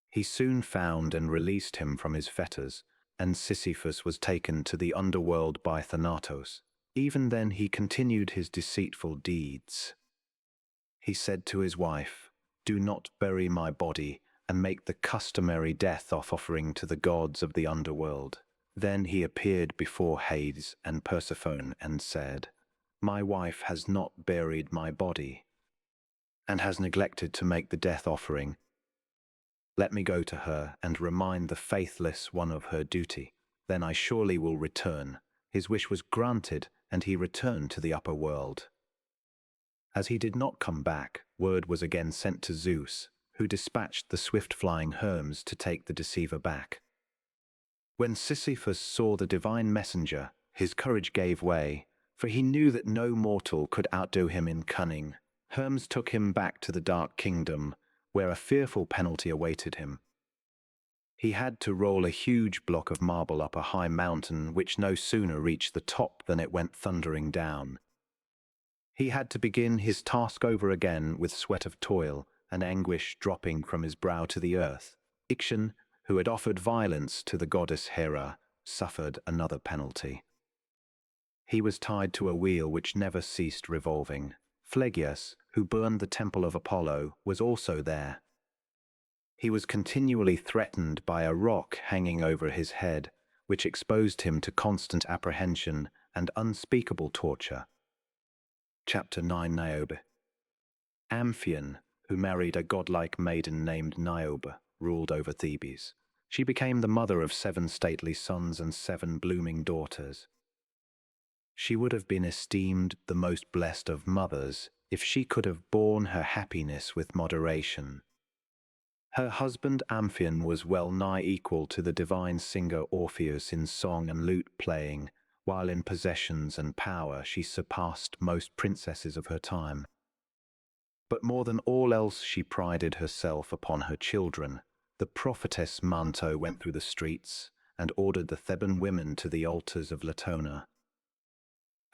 A: He soon found and released him from his fetters, and Sisyphus was taken to the underworld by Thanatos. Even then he continued his deceitful deeds. He said to his wife, "Do not bury my body, and make the customary death offering to the gods of the underworld." Then he appeared before Hades and Persephone and said, "My wife has not buried my body, and has neglected to make the death offering. Let me go to her and remind the faithless one of her duty. Then I surely will return." His wish was granted, and he returned to the upper world. As he did not come back, word was again sent to Zeus, who dispatched the swift-flying Hermes to take the deceiver back. When Sisyphus saw the divine messenger, his courage gave way, for he knew that no mortal could outdo him in cunning. Hermes took him back to the dark kingdom, where a fearful penalty awaited him. He had to roll a huge block of marble up a high mountain, which no sooner reached the top than it went thundering down. He had to begin his task over again with sweat of toil and anguish dropping from his brow to the earth. Ixion, who had offered violence to the goddess Hera, suffered another penalty. He was tied to a wheel which never ceased revolving. Phlegyas, who burned the temple of Apollo, was also there. He was continually threatened by a rock hanging over his head, which exposed him to constant apprehension and unspeakable torture. Chapter 9. Niobe. Amphion, who married a godlike maiden named Niobe, ruled over Thebes. She became the mother of 7 stately sons and 7 blooming daughters. She would have been esteemed the most blessed of mothers if she could have borne her happiness with moderation. Her husband Amphion was well nigh equal to the divine singer Orpheus in song and lute playing, while in possessions and power she surpassed most princesses of her time. But more than all else she prided herself upon her children. The prophetess Manto went through the streets and ordered the Theban women to the altars of Latona.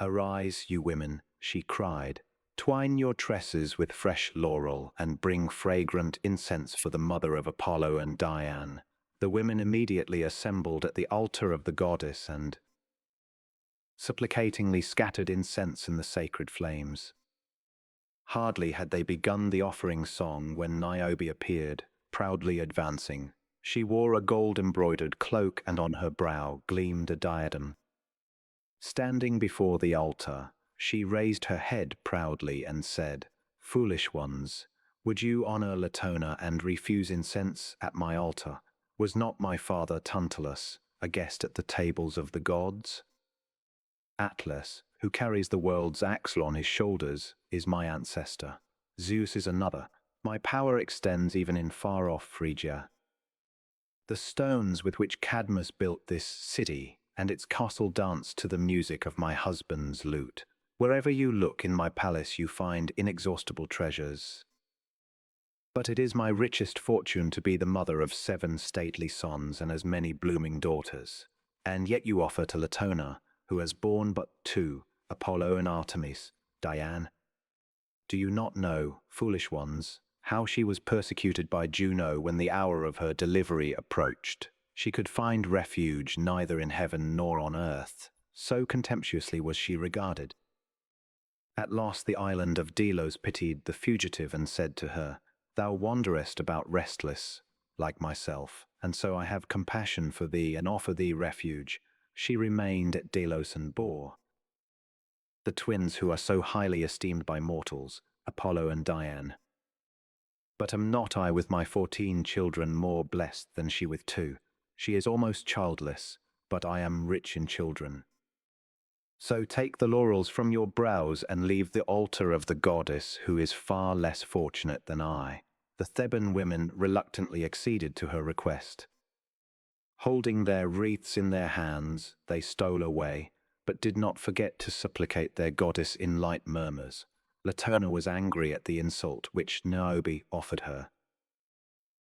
A: "Arise, you women," she cried, "twine your tresses with fresh laurel and bring fragrant incense for the mother of Apollo and Diane." The women immediately assembled at the altar of the goddess and supplicatingly scattered incense in the sacred flames. Hardly had they begun the offering song when Niobe appeared, proudly advancing. She wore a gold-embroidered cloak, and on her brow gleamed a diadem. Standing before the altar, she raised her head proudly and said, "Foolish ones, would you honor Latona and refuse incense at my altar? Was not my father Tantalus a guest at the tables of the gods? Atlas, who carries the world's axle on his shoulders, is my ancestor. Zeus is another. My power extends even in far-off Phrygia. The stones with which Cadmus built this city and its castle dance to the music of my husband's lute. Wherever you look in my palace you find inexhaustible treasures. But it is my richest fortune to be the mother of 7 stately sons and as many blooming daughters. And yet you offer to Latona, who has borne but 2, Apollo and Artemis, Diane. Do you not know, foolish ones, how she was persecuted by Juno when the hour of her delivery approached? She could find refuge neither in heaven nor on earth. So contemptuously was she regarded. At last the island of Delos pitied the fugitive and said to her, "Thou wanderest about restless, like myself, and so I have compassion for thee and offer thee refuge." She remained at Delos and bore the twins who are so highly esteemed by mortals, Apollo and Diane. But am not I with my 14 children more blessed than she with 2? She is almost childless, but I am rich in children. So take the laurels from your brows and leave the altar of the goddess who is far less fortunate than I. The Theban women reluctantly acceded to her request. Holding their wreaths in their hands, they stole away, but did not forget to supplicate their goddess in light murmurs. Latona was angry at the insult which Niobe offered her.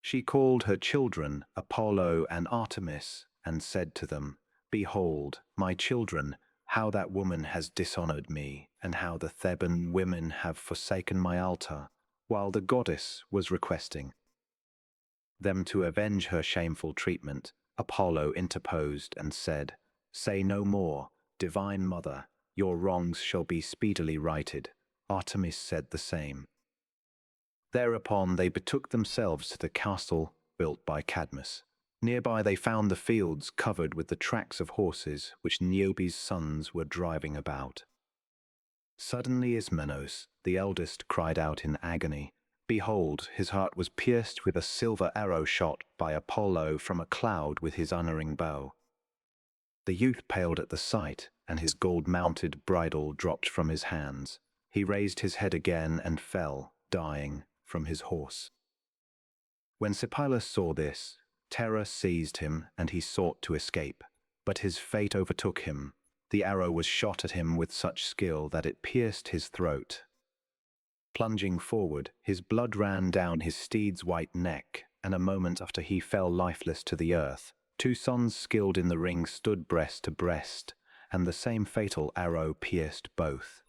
A: She called her children Apollo and Artemis and said to them, "Behold, my children, how that woman has dishonored me, and how the Theban women have forsaken my altar," while the goddess was requesting them to avenge her shameful treatment. Apollo interposed and said, "Say no more, divine mother, your wrongs shall be speedily righted." Artemis said the same. Thereupon they betook themselves to the castle built by Cadmus. Nearby they found the fields covered with the tracks of horses which Niobe's sons were driving about. Suddenly Ismenos, the eldest, cried out in agony. Behold, his heart was pierced with a silver arrow shot by Apollo from a cloud with his unerring bow. The youth paled at the sight, and his gold-mounted bridle dropped from his hands. He raised his head again and fell, dying, from his horse. When Cipylus saw this, terror seized him and he sought to escape. But his fate overtook him. The arrow was shot at him with such skill that it pierced his throat. Plunging forward, his blood ran down his steed's white neck, and a moment after he fell lifeless to the earth, 2 sons skilled in the ring stood breast to breast, and the same fatal arrow pierced both.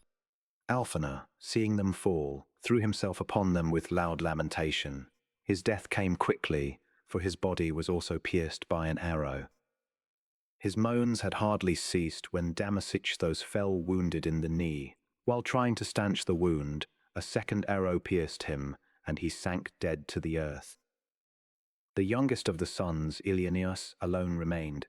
A: Alphona, seeing them fall, threw himself upon them with loud lamentation. His death came quickly, for his body was also pierced by an arrow. His moans had hardly ceased when Damasichthos fell wounded in the knee. While trying to stanch the wound, a second arrow pierced him, and he sank dead to the earth. The youngest of the sons, Ilioneus, alone remained.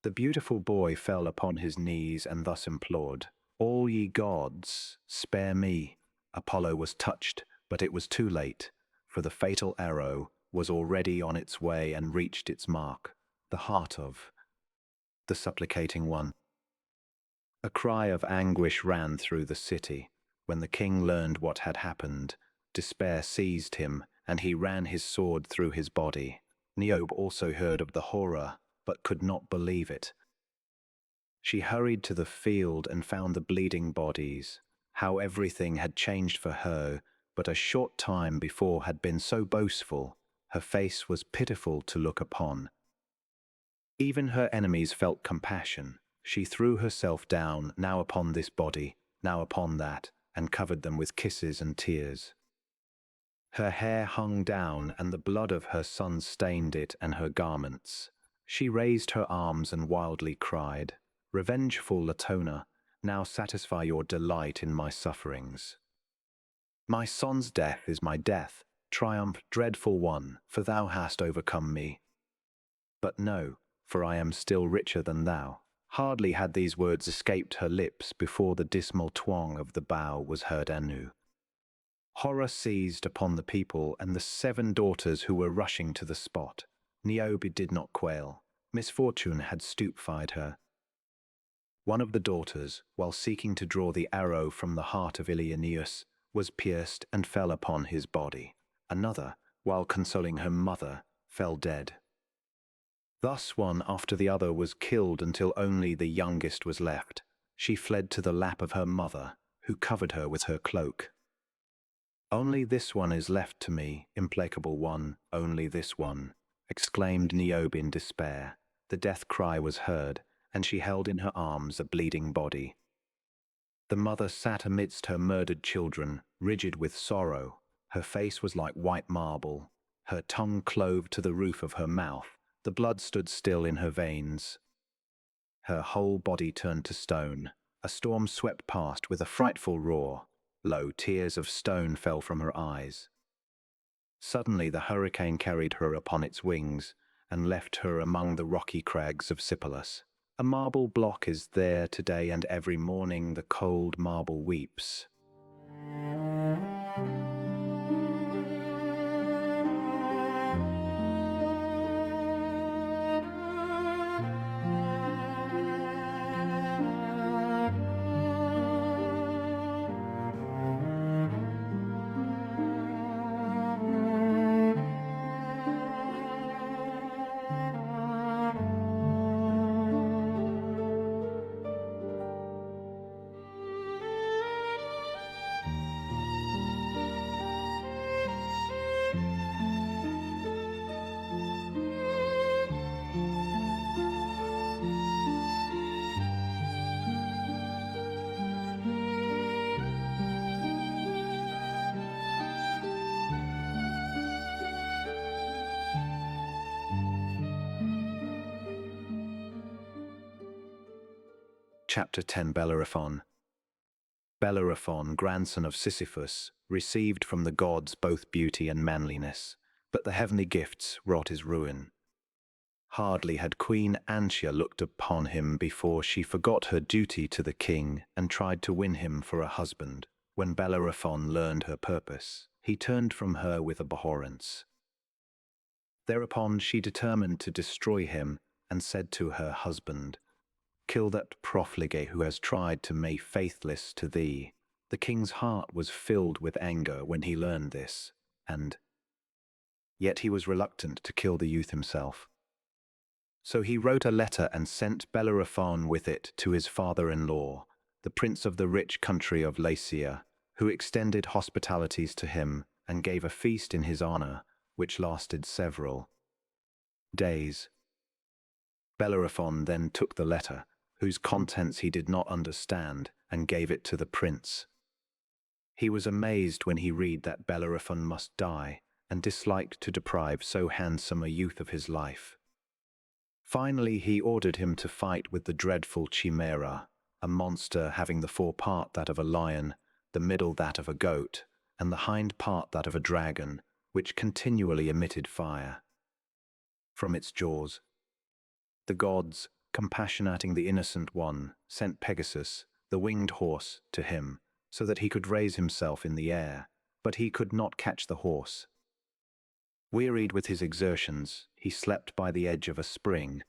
A: The beautiful boy fell upon his knees and thus implored, "All ye gods, spare me." Apollo was touched, but it was too late, for the fatal arrow was already on its way and reached its mark, the heart of the supplicating one. A cry of anguish ran through the city. When the king learned what had happened, despair seized him, and he ran his sword through his body. Niobe also heard of the horror, but could not believe it. She hurried to the field and found the bleeding bodies. How everything had changed for her, but a short time before had been so boastful. Her face was pitiful to look upon. Even her enemies felt compassion. She threw herself down, now upon this body, now upon that, and covered them with kisses and tears. Her hair hung down, and the blood of her sons stained it and her garments. She raised her arms and wildly cried, "Revengeful Latona, now satisfy your delight in my sufferings. My son's death is my death. Triumph, dreadful one, for thou hast overcome me. But no, for I am still richer than thou." Hardly had these words escaped her lips before the dismal twang of the bow was heard anew. Horror seized upon the people and the 7 daughters who were rushing to the spot. Niobe did not quail. Misfortune had stupefied her. One of the daughters, while seeking to draw the arrow from the heart of Ilioneus, was pierced and fell upon his body. Another, while consoling her mother, fell dead. Thus one after the other was killed until only the youngest was left. She fled to the lap of her mother, who covered her with her cloak. "Only this one is left to me, implacable one, only this one," exclaimed Niobe in despair. The death cry was heard, and she held in her arms a bleeding body. The mother sat amidst her murdered children, rigid with sorrow. Her face was like white marble. Her tongue clove to the roof of her mouth. The blood stood still in her veins. Her whole body turned to stone. A storm swept past with a frightful roar. Lo, tears of stone fell from her eyes. Suddenly the hurricane carried her upon its wings and left her among the rocky crags of Sipylus. A marble block is there today, and every morning the cold marble weeps. Chapter 10. Bellerophon. Bellerophon, grandson of Sisyphus, received from the gods both beauty and manliness, but the heavenly gifts wrought his ruin. Hardly had Queen Antia looked upon him before she forgot her duty to the king and tried to win him for a husband. When Bellerophon learned her purpose, he turned from her with abhorrence. Thereupon she determined to destroy him and said to her husband, "Kill that profligate who has tried to make faithless to thee." The king's heart was filled with anger when he learned this, and yet he was reluctant to kill the youth himself. So he wrote a letter and sent Bellerophon with it to his father-in-law, the prince of the rich country of Lycia, who extended hospitalities to him and gave a feast in his honor, which lasted several days. Bellerophon then took the letter, whose contents he did not understand, and gave it to the prince. He was amazed when he read that Bellerophon must die, and disliked to deprive so handsome a youth of his life. Finally he ordered him to fight with the dreadful Chimera, a monster having the forepart that of a lion, the middle that of a goat, and the hind part that of a dragon, which continually emitted fire from its jaws. The gods, compassionating the innocent one, sent Pegasus, the winged horse, to him, so that he could raise himself in the air, but he could not catch the horse. Wearied with his exertions, he slept by the edge of a spring.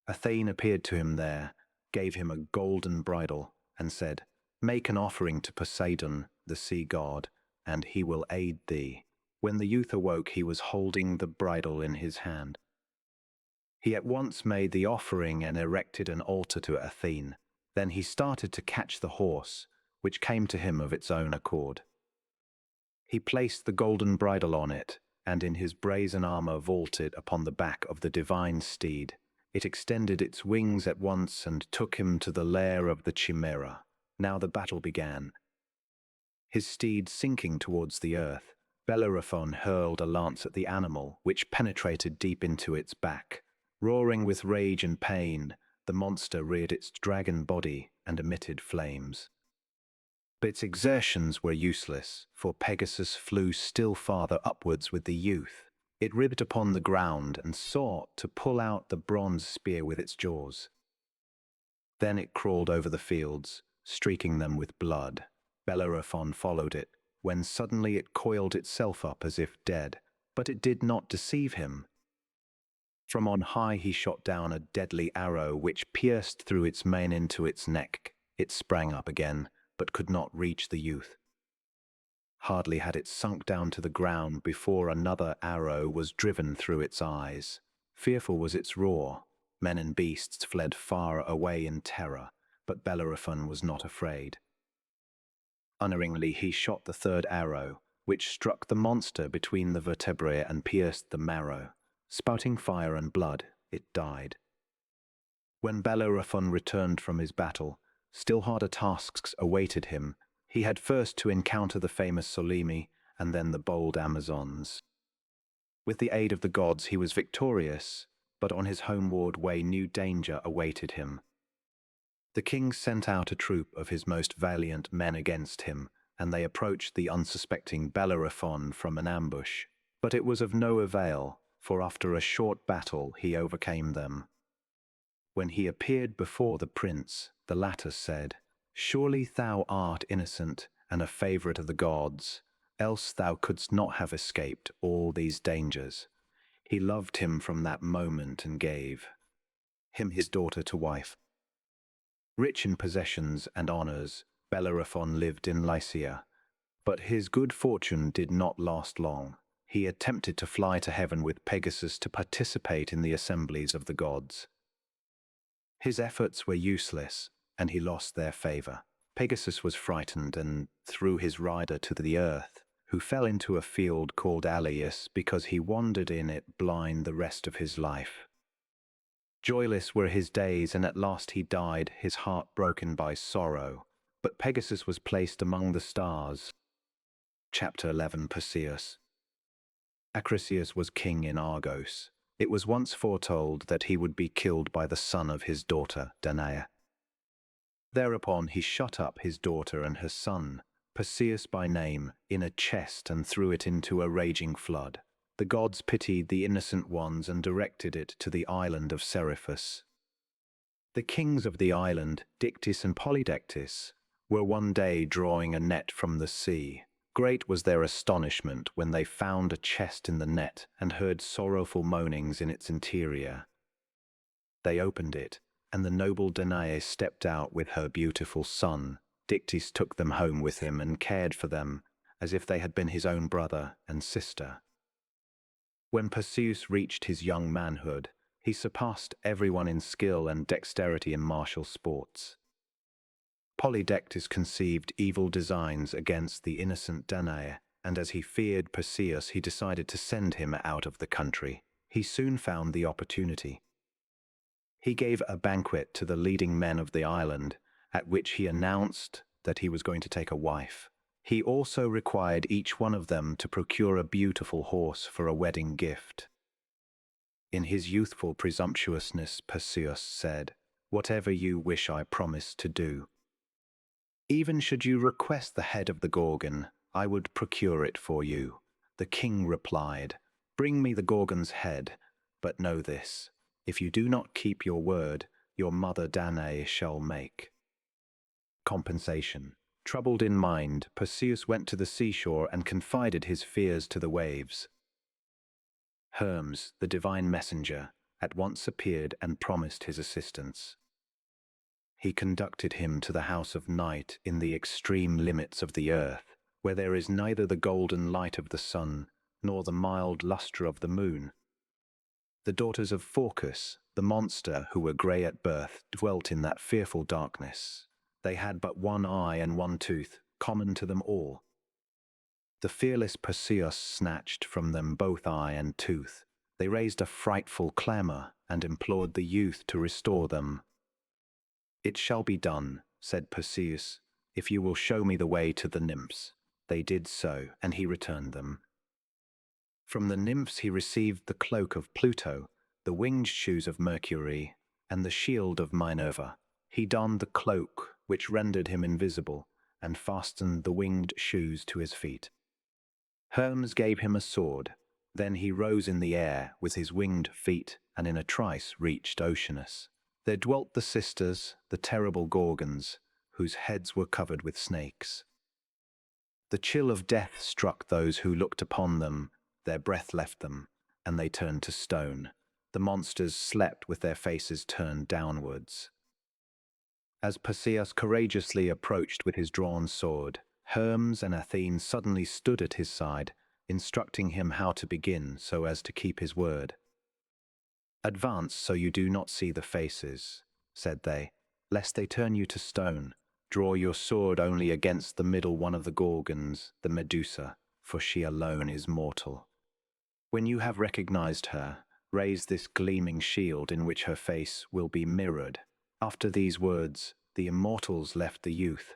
A: Athene appeared to him there, gave him a golden bridle, and said, "Make an offering to Poseidon, the sea god, and he will aid thee." When the youth awoke, he was holding the bridle in his hand. He at once made the offering and erected an altar to Athene. Then he started to catch the horse, which came to him of its own accord. He placed the golden bridle on it, and in his brazen armor vaulted upon the back of the divine steed. It extended its wings at once and took him to the lair of the Chimera. Now the battle began. His steed sinking towards the earth, Bellerophon hurled a lance at the animal, which penetrated deep into its back. Roaring with rage and pain, the monster reared its dragon body and emitted flames. But its exertions were useless, for Pegasus flew still farther upwards with the youth. It ribbed upon the ground and sought to pull out the bronze spear with its jaws. Then it crawled over the fields, streaking them with blood. Bellerophon followed it, when suddenly it coiled itself up as if dead, but it did not deceive him. From on high he shot down a deadly arrow which pierced through its mane into its neck. It sprang up again, but could not reach the youth. Hardly had it sunk down to the ground before another arrow was driven through its eyes. Fearful was its roar. Men and beasts fled far away in terror, but Bellerophon was not afraid. Unerringly he shot the third arrow, which struck the monster between the vertebrae and pierced the marrow. Spouting fire and blood, it died. When Bellerophon returned from his battle, Still harder tasks awaited him. He had first to encounter the famous Solymi and then the bold Amazons. With the aid of the gods, he was victorious, but on his homeward way new danger awaited him. The king sent out a troop of his most valiant men against him, and they approached the unsuspecting Bellerophon from an ambush. But it was of no avail, for after a short battle he overcame them. When he appeared before the prince, the latter said, "Surely thou art innocent and a favourite of the gods, else thou couldst not have escaped all these dangers." He loved him from that moment and gave him his daughter to wife. Rich in possessions and honours, Bellerophon lived in Lycia. But his good fortune did not last long. He attempted to fly to heaven with Pegasus to participate in the assemblies of the gods. His efforts were useless, and he lost their favour. Pegasus was frightened and threw his rider to the earth, who fell into a field called Allius because he wandered in it blind the rest of his life. Joyless were his days, and at last he died, his heart broken by sorrow. But Pegasus was placed among the stars. Chapter 11. Perseus. Acrisius was king in Argos. It was once foretold that he would be killed by the son of his daughter, Danae. Thereupon he shut up his daughter and her son, Perseus by name, in a chest and threw it into a raging flood. The gods pitied the innocent ones and directed it to the island of Seriphus. The kings of the island, Dictys and Polydectes, were one day drawing a net from the sea. Great was their astonishment when they found a chest in the net and heard sorrowful moanings in its interior. They opened it, and the noble Danae stepped out with her beautiful son. Dictys took them home with him and cared for them as if they had been his own brother and sister. When Perseus reached his young manhood, he surpassed everyone in skill and dexterity in martial sports. Polydectes conceived evil designs against the innocent Danae, and as he feared Perseus, he decided to send him out of the country. He soon found the opportunity. He gave a banquet to the leading men of the island, at which he announced that he was going to take a wife. He also required each one of them to procure a beautiful horse for a wedding gift. In his youthful presumptuousness, Perseus said, "Whatever you wish I promise to do. Even should you request the head of the Gorgon, I would procure it for you." The king replied, "Bring me the Gorgon's head, but know this, if you do not keep your word, your mother Danae shall make compensation." Troubled in mind, Perseus went to the seashore and confided his fears to the waves. Hermes, the divine messenger, at once appeared and promised his assistance. He conducted him to the house of Night in the extreme limits of the earth, where there is neither the golden light of the sun nor the mild lustre of the moon. The daughters of Phorcus, the monster who were grey at birth, dwelt in that fearful darkness. They had but one eye and one tooth, common to them all. The fearless Perseus snatched from them both eye and tooth. They raised a frightful clamour and implored the youth to restore them. "It shall be done," said Perseus, "if you will show me the way to the nymphs." They did so, and he returned them. From the nymphs he received the cloak of Pluto, the winged shoes of Mercury, and the shield of Minerva. He donned the cloak, which rendered him invisible, and fastened the winged shoes to his feet. Hermes gave him a sword. Then he rose in the air with his winged feet, and in a trice reached Oceanus. There dwelt the sisters, the terrible Gorgons, whose heads were covered with snakes. The chill of death struck those who looked upon them, their breath left them, and they turned to stone. The monsters slept with their faces turned downwards. As Perseus courageously approached with his drawn sword, Hermes and Athene suddenly stood at his side, instructing him how to begin so as to keep his word. "Advance so you do not see the faces," said they, "lest they turn you to stone. Draw your sword only against the middle one of the Gorgons, the Medusa, for she alone is mortal. When you have recognized her, raise this gleaming shield in which her face will be mirrored." After these words, the immortals left the youth.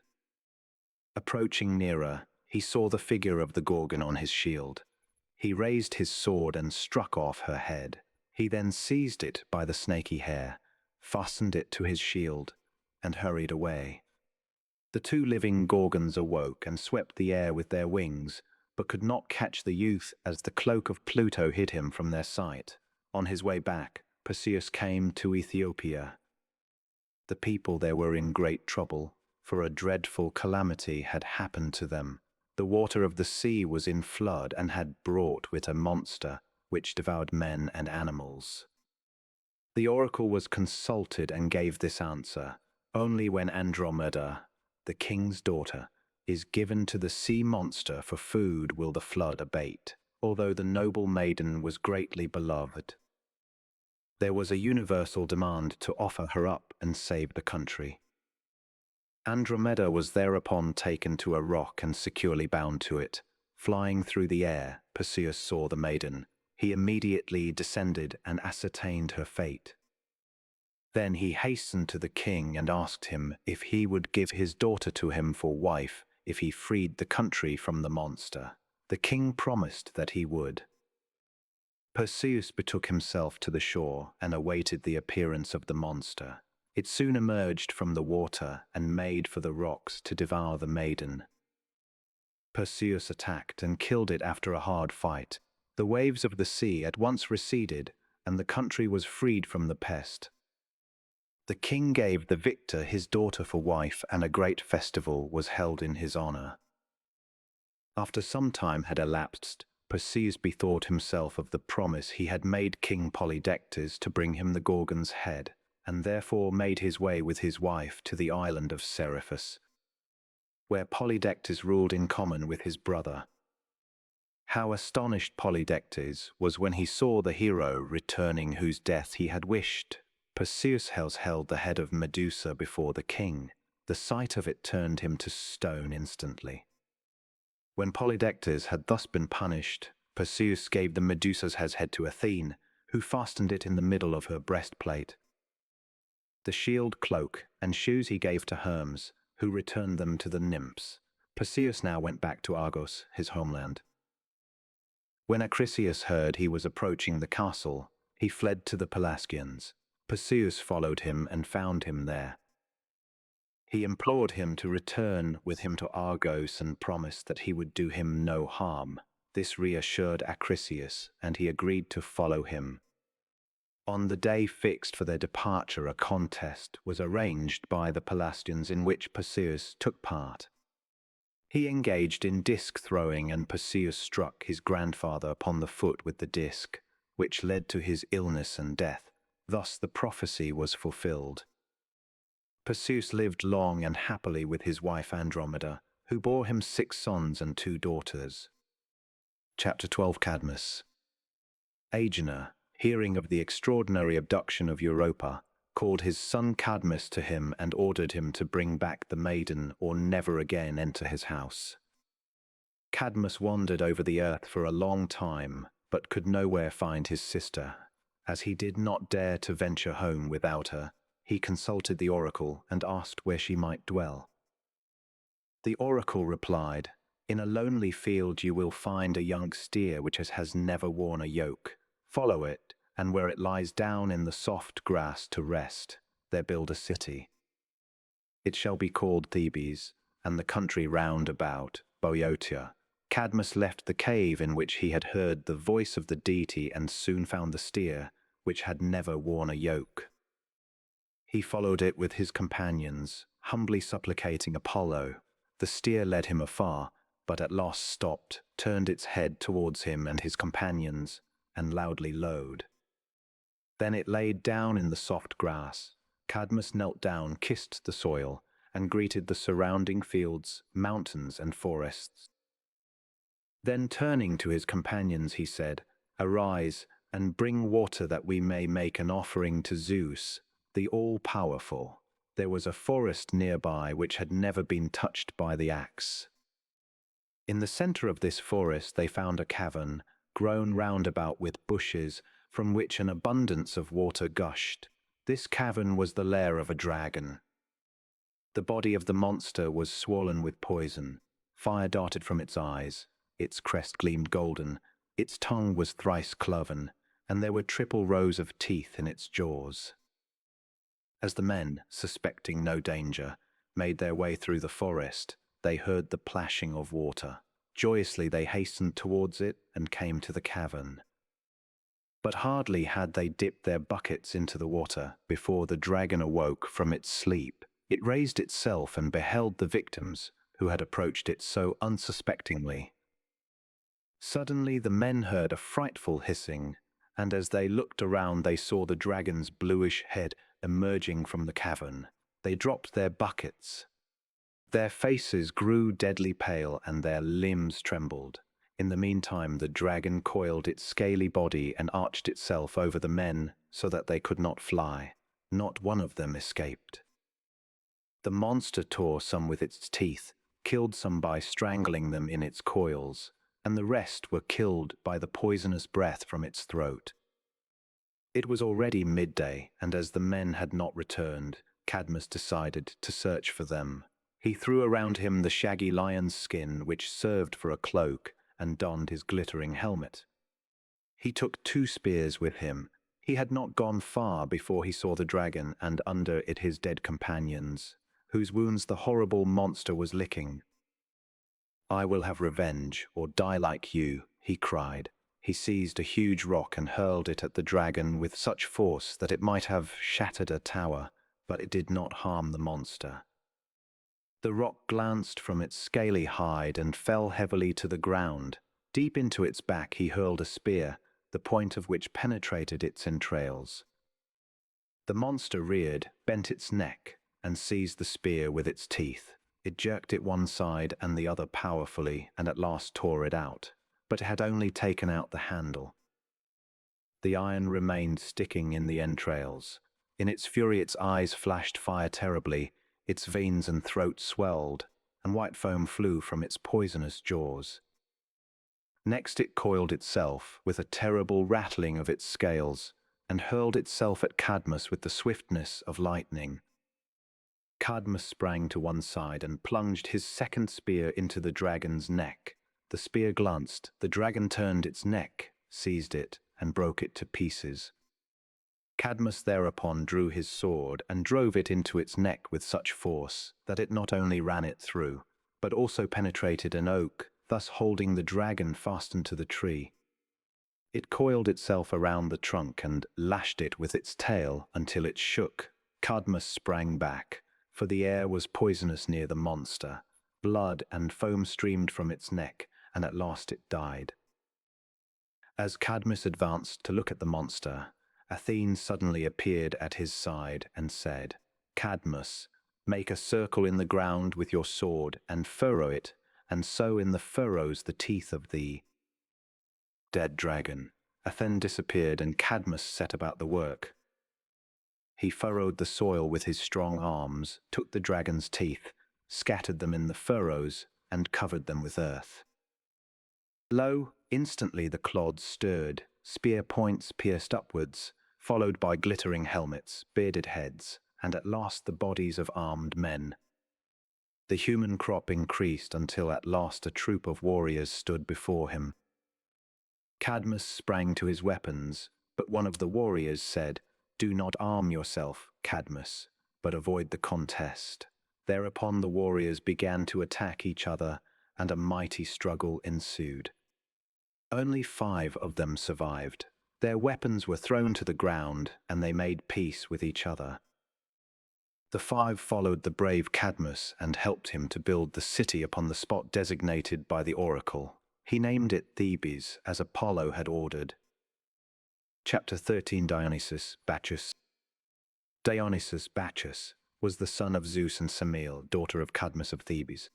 A: Approaching nearer, he saw the figure of the Gorgon on his shield. He raised his sword and struck off her head. He then seized it by the snaky hair, fastened it to his shield, and hurried away. The two living Gorgons awoke and swept the air with their wings, but could not catch the youth as the cloak of Pluto hid him from their sight. On his way back, Perseus came to Ethiopia. The people there were in great trouble, for a dreadful calamity had happened to them. The water of the sea was in flood and had brought with it a monster, which devoured men and animals. The oracle was consulted and gave this answer: only when Andromeda, the king's daughter, is given to the sea monster for food will the flood abate, although the noble maiden was greatly beloved. There was a universal demand to offer her up and save the country. Andromeda was thereupon taken to a rock and securely bound to it. Flying through the air, Perseus saw the maiden. He immediately descended and ascertained her fate. Then he hastened to the king and asked him if he would give his daughter to him for wife if he freed the country from the monster. The king promised that he would. Perseus betook himself to the shore and awaited the appearance of the monster. It soon emerged from the water and made for the rocks to devour the maiden. Perseus attacked and killed it after a hard fight. The waves of the sea at once receded, and the country was freed from the pest. The king gave the victor his daughter for wife, and a great festival was held in his honor. After some time had elapsed, Perseus bethought himself of the promise he had made King Polydectes to bring him the Gorgon's head, and therefore made his way with his wife to the island of Seriphus, where Polydectes ruled in common with his brother. How astonished Polydectes was when he saw the hero returning whose death he had wished. Perseus held the head of Medusa before the king. The sight of it turned him to stone instantly. When Polydectes had thus been punished, Perseus gave the Medusa's head to Athene, who fastened it in the middle of her breastplate. The shield, cloak, and shoes he gave to Hermes, who returned them to the nymphs. Perseus now went back to Argos, his homeland. When Acrisius heard he was approaching the castle, he fled to the Pelasgians. Perseus followed him and found him there. He implored him to return with him to Argos and promised that he would do him no harm. This reassured Acrisius, and he agreed to follow him. On the day fixed for their departure, a contest was arranged by the Pelasgians in which Perseus took part. He engaged in disc throwing, and Perseus struck his grandfather upon the foot with the disc, which led to his illness and death. Thus the prophecy was fulfilled. Perseus lived long and happily with his wife Andromeda, who bore him 6 sons and 2 daughters. Chapter 12. Cadmus. Agenor, hearing of the extraordinary abduction of Europa, called his son Cadmus to him and ordered him to bring back the maiden or never again enter his house. Cadmus wandered over the earth for a long time, but could nowhere find his sister. As he did not dare to venture home without her, he consulted the oracle and asked where she might dwell. The oracle replied, "In a lonely field you will find a young steer which has never worn a yoke. Follow it, and where it lies down in the soft grass to rest, there build a city. It shall be called Thebes, and the country round about, Boeotia." Cadmus left the cave in which he had heard the voice of the deity and soon found the steer, which had never worn a yoke. He followed it with his companions, humbly supplicating Apollo. The steer led him afar, but at last stopped, turned its head towards him and his companions, and loudly lowed. Then it laid down in the soft grass. Cadmus knelt down, kissed the soil, and greeted the surrounding fields, mountains, and forests. Then turning to his companions he said, "Arise, and bring water that we may make an offering to Zeus, the all-powerful." There was a forest nearby which had never been touched by the axe. In the center of this forest they found a cavern, grown round about with bushes, from which an abundance of water gushed. This cavern was the lair of a dragon. The body of the monster was swollen with poison. Fire darted from its eyes. Its crest gleamed golden. Its tongue was thrice cloven, and there were triple rows of teeth in its jaws. As the men, suspecting no danger, made their way through the forest, they heard the plashing of water. Joyously they hastened towards it and came to the cavern. But hardly had they dipped their buckets into the water before the dragon awoke from its sleep. It raised itself and beheld the victims who had approached it so unsuspectingly. Suddenly the men heard a frightful hissing, and as they looked around they saw the dragon's bluish head emerging from the cavern. They dropped their buckets. Their faces grew deadly pale and their limbs trembled. In the meantime the dragon coiled its scaly body and arched itself over the men so that they could not fly. Not one of them escaped. The monster tore some with its teeth, killed some by strangling them in its coils, and the rest were killed by the poisonous breath from its throat. It was already midday, and as the men had not returned, Cadmus decided to search for them. He threw around him the shaggy lion's skin which served for a cloak and donned his glittering helmet. He took 2 spears with him. He had not gone far before he saw the dragon and under it his dead companions, whose wounds the horrible monster was licking. "I will have revenge, or die like you," he cried. He seized a huge rock and hurled it at the dragon with such force that it might have shattered a tower, but it did not harm the monster. The rock glanced from its scaly hide and fell heavily to the ground. Deep into its back he hurled a spear, the point of which penetrated its entrails. The monster reared, bent its neck, and seized the spear with its teeth. It jerked it one side and the other powerfully, and at last tore it out, but it had only taken out the handle. The iron remained sticking in the entrails. In its fury its eyes flashed fire terribly, its veins and throat swelled, and white foam flew from its poisonous jaws. Next it coiled itself with a terrible rattling of its scales, and hurled itself at Cadmus with the swiftness of lightning. Cadmus sprang to one side and plunged his second spear into the dragon's neck. The spear glanced, the dragon turned its neck, seized it, and broke it to pieces. Cadmus thereupon drew his sword and drove it into its neck with such force that it not only ran it through, but also penetrated an oak, thus holding the dragon fastened to the tree. It coiled itself around the trunk and lashed it with its tail until it shook. Cadmus sprang back, for the air was poisonous near the monster. Blood and foam streamed from its neck, and at last it died. As Cadmus advanced to look at the monster, Athene suddenly appeared at his side and said, "Cadmus, make a circle in the ground with your sword and furrow it, and sow in the furrows the teeth of the dead dragon." Athene disappeared and Cadmus set about the work. He furrowed the soil with his strong arms, took the dragon's teeth, scattered them in the furrows, and covered them with earth. Lo, instantly the clods stirred, spear points pierced upwards, followed by glittering helmets, bearded heads, and at last the bodies of armed men. The human crop increased until at last a troop of warriors stood before him. Cadmus sprang to his weapons, but one of the warriors said, "Do not arm yourself, Cadmus, but avoid the contest." Thereupon the warriors began to attack each other, and a mighty struggle ensued. Only 5 of them survived. Their weapons were thrown to the ground, and they made peace with each other. The 5 followed the brave Cadmus and helped him to build the city upon the spot designated by the oracle. He named it Thebes, as Apollo had ordered. Chapter 13. Dionysus Bacchus. Dionysus Bacchus was the son of Zeus and Semele, daughter of Cadmus of Thebes.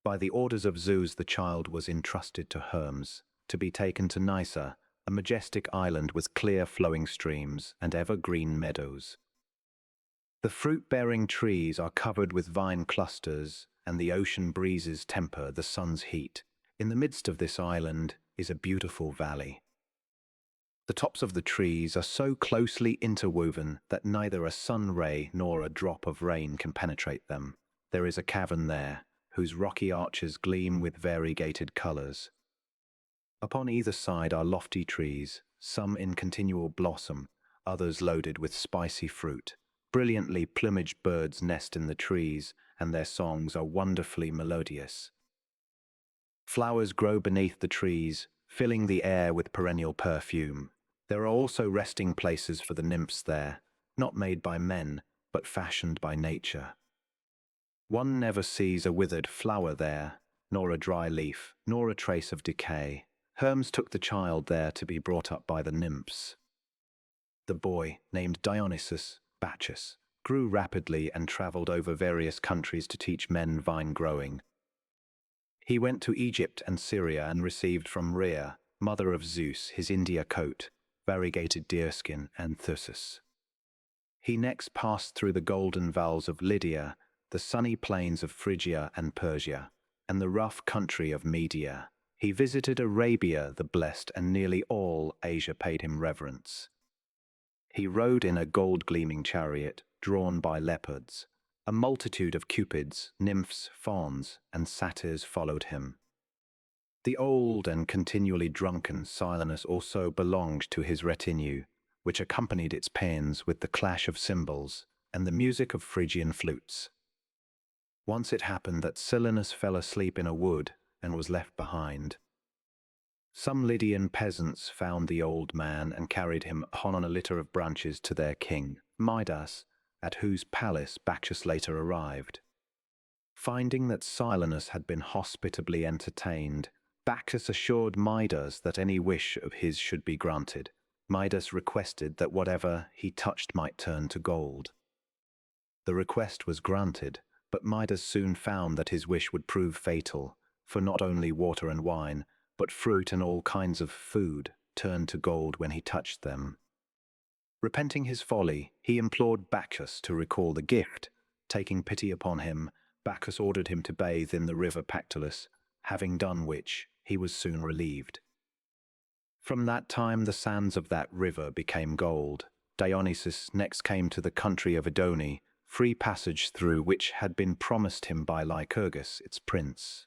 A: By the orders of Zeus, the child was entrusted to Hermes, to be taken to Nysa, a majestic island with clear flowing streams and evergreen meadows. The fruit-bearing trees are covered with vine clusters, and the ocean breezes temper the sun's heat. In the midst of this island is a beautiful valley. The tops of the trees are so closely interwoven that neither a sun ray nor a drop of rain can penetrate them. There is a cavern there, whose rocky arches gleam with variegated colors. Upon either side are lofty trees, some in continual blossom, others loaded with spicy fruit. Brilliantly plumaged birds nest in the trees, and their songs are wonderfully melodious. Flowers grow beneath the trees, filling the air with perennial perfume. There are also resting places for the nymphs there, not made by men, but fashioned by nature. One never sees a withered flower there, nor a dry leaf, nor a trace of decay. Hermes took the child there to be brought up by the nymphs. The boy, named Dionysus, Bacchus, grew rapidly and traveled over various countries to teach men vine growing. He went to Egypt and Syria and received from Rhea, mother of Zeus, his India coat, variegated deerskin, and Perseus. He next passed through the golden valleys of Lydia, the sunny plains of Phrygia and Persia, and the rough country of Media. He visited Arabia the blessed, and nearly all Asia paid him reverence. He rode in a gold-gleaming chariot, drawn by leopards. A multitude of cupids, nymphs, fauns, and satyrs followed him. The old and continually drunken Silenus also belonged to his retinue, which accompanied its paeans with the clash of cymbals and the music of Phrygian flutes. Once it happened that Silenus fell asleep in a wood and was left behind. Some Lydian peasants found the old man and carried him on a litter of branches to their king, Midas, at whose palace Bacchus later arrived. Finding that Silenus had been hospitably entertained, Bacchus assured Midas that any wish of his should be granted. Midas requested that whatever he touched might turn to gold. The request was granted, but Midas soon found that his wish would prove fatal, for not only water and wine, but fruit and all kinds of food turned to gold when he touched them. Repenting his folly, he implored Bacchus to recall the gift. Taking pity upon him, Bacchus ordered him to bathe in the river Pactolus, having done which, he was soon relieved. From that time the sands of that river became gold. Dionysus next came to the country of Idone, free passage through which had been promised him by Lycurgus, its prince.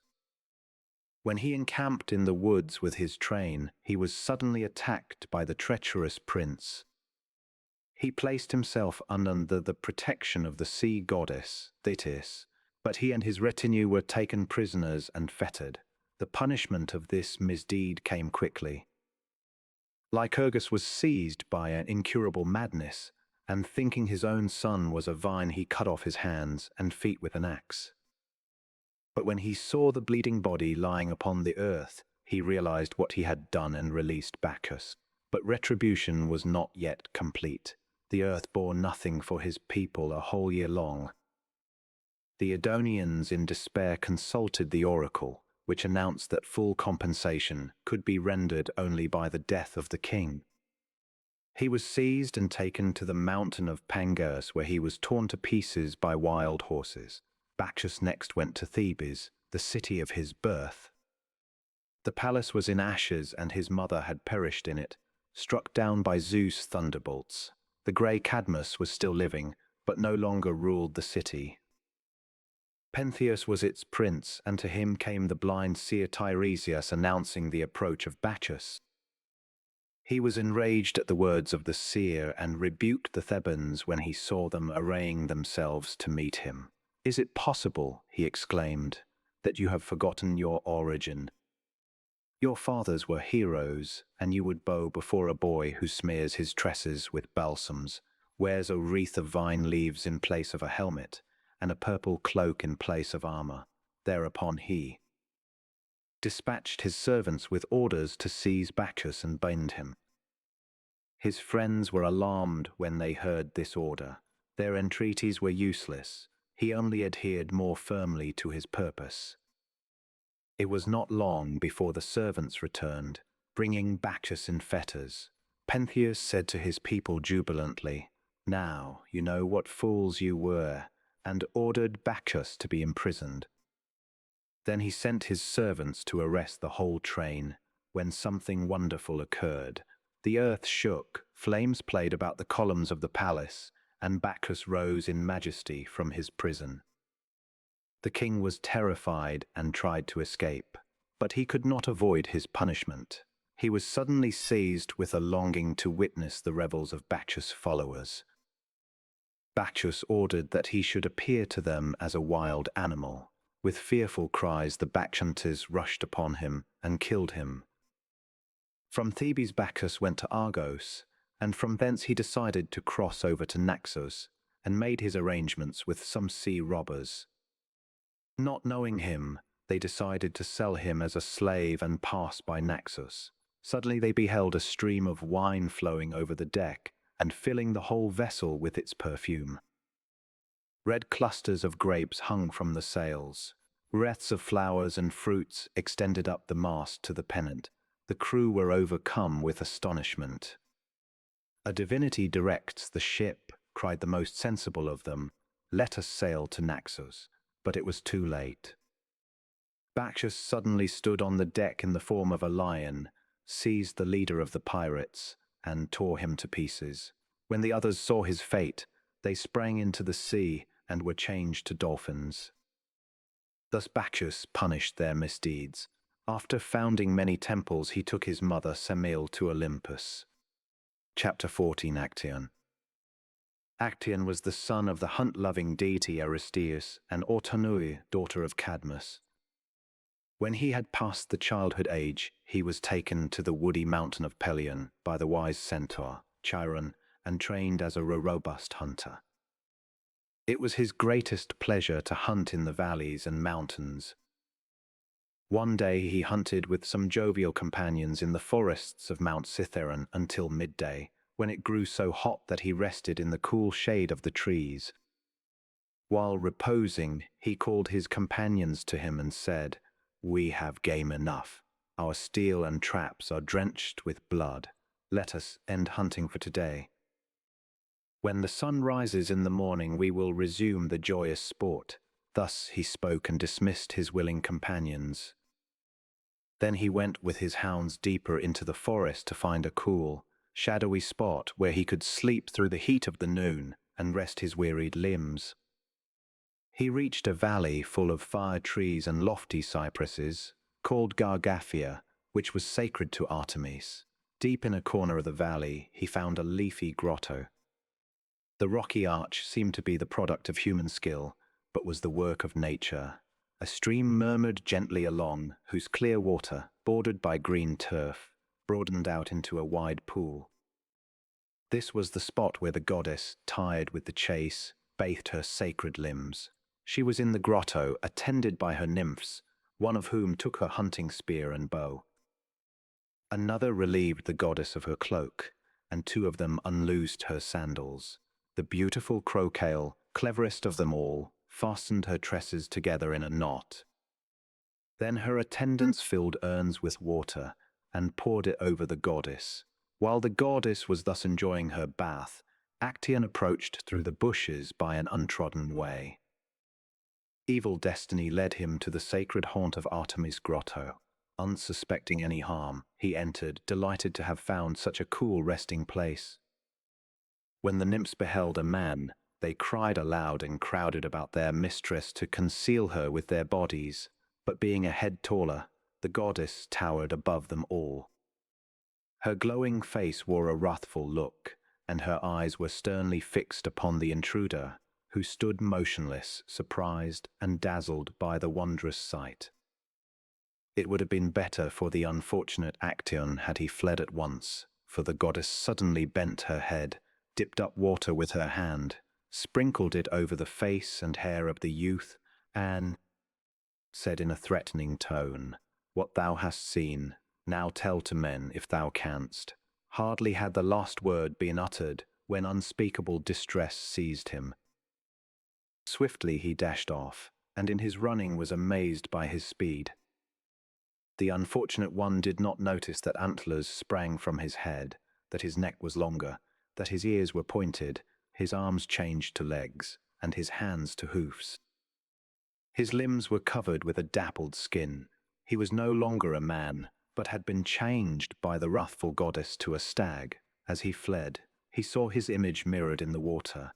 A: When he encamped in the woods with his train, he was suddenly attacked by the treacherous prince. He placed himself under the protection of the sea goddess, Thetis, but he and his retinue were taken prisoners and fettered. The punishment of this misdeed came quickly. Lycurgus was seized by an incurable madness, and thinking his own son was a vine, he cut off his hands and feet with an axe. But when he saw the bleeding body lying upon the earth, he realized what he had done and released Bacchus. But retribution was not yet complete. The earth bore nothing for his people a whole year long. The Idonians in despair consulted the oracle, which announced that full compensation could be rendered only by the death of the king. He was seized and taken to the mountain of Pangaeus, where he was torn to pieces by wild horses. Bacchus next went to Thebes, the city of his birth. The palace was in ashes, and his mother had perished in it, struck down by Zeus' thunderbolts. The grey Cadmus was still living, but no longer ruled the city. Pentheus was its prince, and to him came the blind seer Tiresias announcing the approach of Bacchus. He was enraged at the words of the seer and rebuked the Thebans when he saw them arraying themselves to meet him. "Is it possible," he exclaimed, "that you have forgotten your origin? Your fathers were heroes, and you would bow before a boy who smears his tresses with balsams, wears a wreath of vine leaves in place of a helmet, and a purple cloak in place of armor." Thereupon he dispatched his servants with orders to seize Bacchus and bind him. His friends were alarmed when they heard this order. Their entreaties were useless. He only adhered more firmly to his purpose. It was not long before the servants returned, bringing Bacchus in fetters. Pentheus said to his people jubilantly, "Now you know what fools you were," and ordered Bacchus to be imprisoned. Then he sent his servants to arrest the whole train, when something wonderful occurred. The earth shook, flames played about the columns of the palace, and Bacchus rose in majesty from his prison. The king was terrified and tried to escape, but he could not avoid his punishment. He was suddenly seized with a longing to witness the revels of Bacchus' followers. Bacchus ordered that he should appear to them as a wild animal. With fearful cries, the Bacchantes rushed upon him and killed him. From Thebes, Bacchus went to Argos, and from thence he decided to cross over to Naxos and made his arrangements with some sea robbers. Not knowing him, they decided to sell him as a slave and pass by Naxos. Suddenly they beheld a stream of wine flowing over the deck and filling the whole vessel with its perfume. Red clusters of grapes hung from the sails. Wreaths of flowers and fruits extended up the mast to the pennant. The crew were overcome with astonishment. "A divinity directs the ship," cried the most sensible of them. "Let us sail to Naxos." But it was too late. Bacchus suddenly stood on the deck in the form of a lion, seized the leader of the pirates, and tore him to pieces. When the others saw his fate, they sprang into the sea and were changed to dolphins. Thus Bacchus punished their misdeeds. After founding many temples, he took his mother Semele to Olympus. Chapter 14. Actaeon. Actaeon was the son of the hunt-loving deity Aristeus and Autonoi, daughter of Cadmus. When he had passed the childhood age, he was taken to the woody mountain of Pelion by the wise centaur, Chiron, and trained as a robust hunter. It was his greatest pleasure to hunt in the valleys and mountains. One day he hunted with some jovial companions in the forests of Mount Cithaeron until midday, when it grew so hot that he rested in the cool shade of the trees. While reposing, he called his companions to him and said, "We have game enough. Our steel and traps are drenched with blood. Let us end hunting for today. When the sun rises in the morning, we will resume the joyous sport." Thus he spoke and dismissed his willing companions. Then he went with his hounds deeper into the forest to find a cool, shadowy spot where he could sleep through the heat of the noon and rest his wearied limbs. He reached a valley full of fire trees and lofty cypresses, called Gargaphia, which was sacred to Artemis. Deep in a corner of the valley, he found a leafy grotto. The rocky arch seemed to be the product of human skill, but was the work of nature. A stream murmured gently along, whose clear water, bordered by green turf, broadened out into a wide pool. This was the spot where the goddess, tired with the chase, bathed her sacred limbs. She was in the grotto, attended by her nymphs, one of whom took her hunting spear and bow. Another relieved the goddess of her cloak, and two of them unloosed her sandals. The beautiful Crocale, cleverest of them all, fastened her tresses together in a knot. Then her attendants filled urns with water and poured it over the goddess. While the goddess was thus enjoying her bath, Actaeon approached through the bushes by an untrodden way. Evil destiny led him to the sacred haunt of Artemis' grotto. Unsuspecting any harm, he entered, delighted to have found such a cool resting place. When the nymphs beheld a man, they cried aloud and crowded about their mistress to conceal her with their bodies, but being a head taller, the goddess towered above them all. Her glowing face wore a wrathful look, and her eyes were sternly fixed upon the intruder, who stood motionless, surprised and dazzled by the wondrous sight. It would have been better for the unfortunate Actaeon had he fled at once, for the goddess suddenly bent her head, dipped up water with her hand, sprinkled it over the face and hair of the youth, and said in a threatening tone, "What thou hast seen, now tell to men if thou canst." Hardly had the last word been uttered when unspeakable distress seized him. Swiftly he dashed off, and in his running was amazed by his speed. The unfortunate one did not notice that antlers sprang from his head, that his neck was longer, that his ears were pointed, his arms changed to legs, and his hands to hoofs. His limbs were covered with a dappled skin. He was no longer a man, but had been changed by the wrathful goddess to a stag. As he fled, he saw his image mirrored in the water.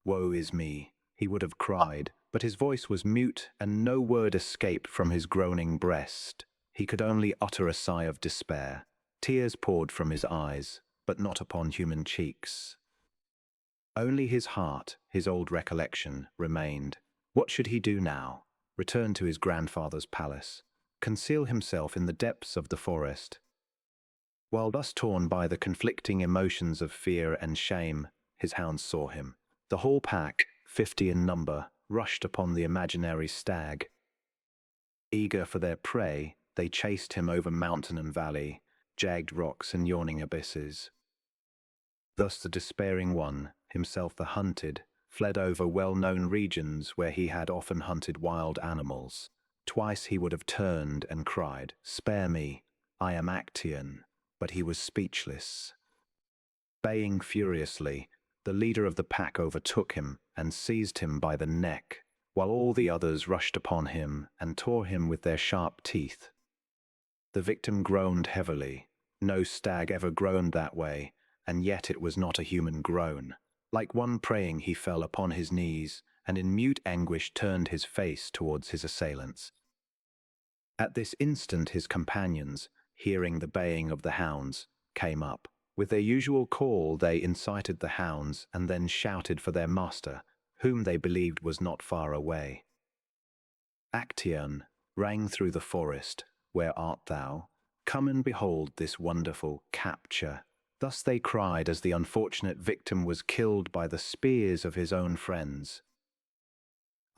A: "Woe is me," he would have cried, but his voice was mute and no word escaped from his groaning breast. He could only utter a sigh of despair. Tears poured from his eyes, but not upon human cheeks. Only his heart, his old recollection, remained. What should he do now? Return to his grandfather's palace? Conceal himself in the depths of the forest? While thus torn by the conflicting emotions of fear and shame, his hounds saw him. The whole pack, 50 in number, rushed upon the imaginary stag. Eager for their prey, they chased him over mountain and valley, jagged rocks and yawning abysses. Thus the despairing one, himself the hunted, fled over well-known regions where he had often hunted wild animals. Twice he would have turned and cried, "Spare me, I am Actaeon," but he was speechless. Baying furiously, the leader of the pack overtook him and seized him by the neck, while all the others rushed upon him and tore him with their sharp teeth. The victim groaned heavily. No stag ever groaned that way, and yet it was not a human groan. Like one praying, he fell upon his knees and in mute anguish turned his face towards his assailants. At this instant his companions, hearing the baying of the hounds, came up. With their usual call they incited the hounds and then shouted for their master, whom they believed was not far away. "Actaeon," rang through the forest, "where art thou? Come and behold this wonderful capture." Thus they cried as the unfortunate victim was killed by the spears of his own friends.